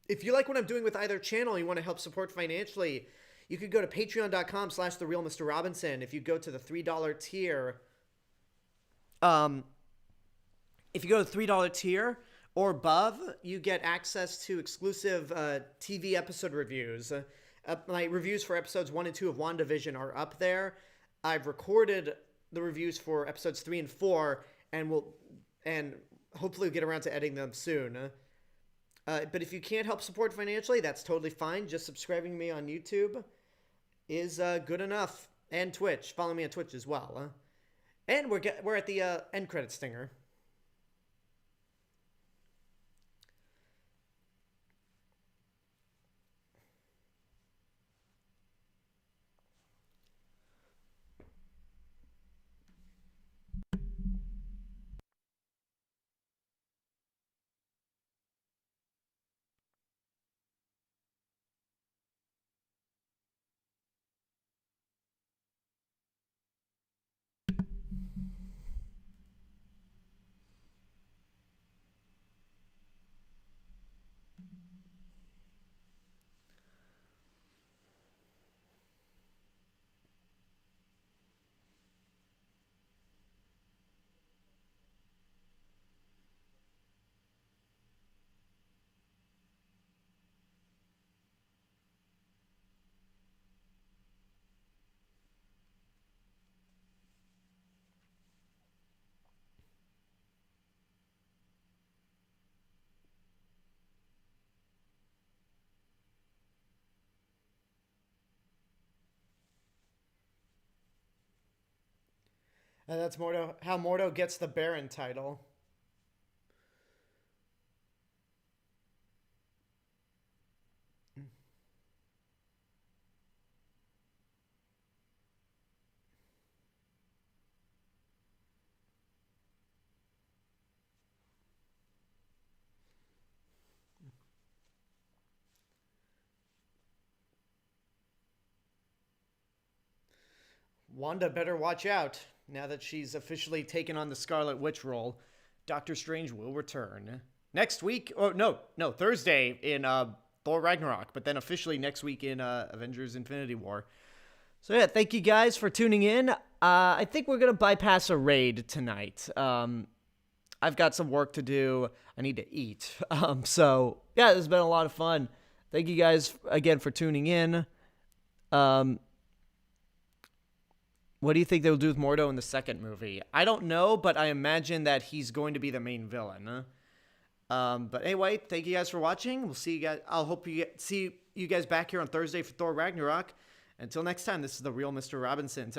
If you like what I'm doing with either channel and you want to help support financially, you could go to patreon.com/TheRealMrRobinson. If you go to the $3 tier, if you go to the $3 tier or above, you get access to exclusive TV episode reviews. My reviews for episodes 1 and 2 of WandaVision are up there. I've recorded the reviews for episodes 3 and 4, and hopefully get around to editing them soon. But if you can't help support financially, that's totally fine. Just subscribing to me on YouTube is good enough. And Twitch. Follow me on Twitch as well. And we're at the end credit stinger. And that's how Mordo gets the Baron title. Wanda better watch out. Now that she's officially taken on the Scarlet Witch role, Doctor Strange will return. Next week, Thursday in Thor Ragnarok, but then officially next week in Avengers Infinity War. So yeah, thank you guys for tuning in. I think we're going to bypass a raid tonight. I've got some work to do. I need to eat. So yeah, this has been a lot of fun. Thank you guys again for tuning in. What do you think they'll do with Mordo in the second movie? I don't know, but I imagine that he's going to be the main villain. But anyway, thank you guys for watching. We'll see you guys. I'll hope you see you guys back here on Thursday for Thor Ragnarok. Until next time, this is the Real Mr. Robinson.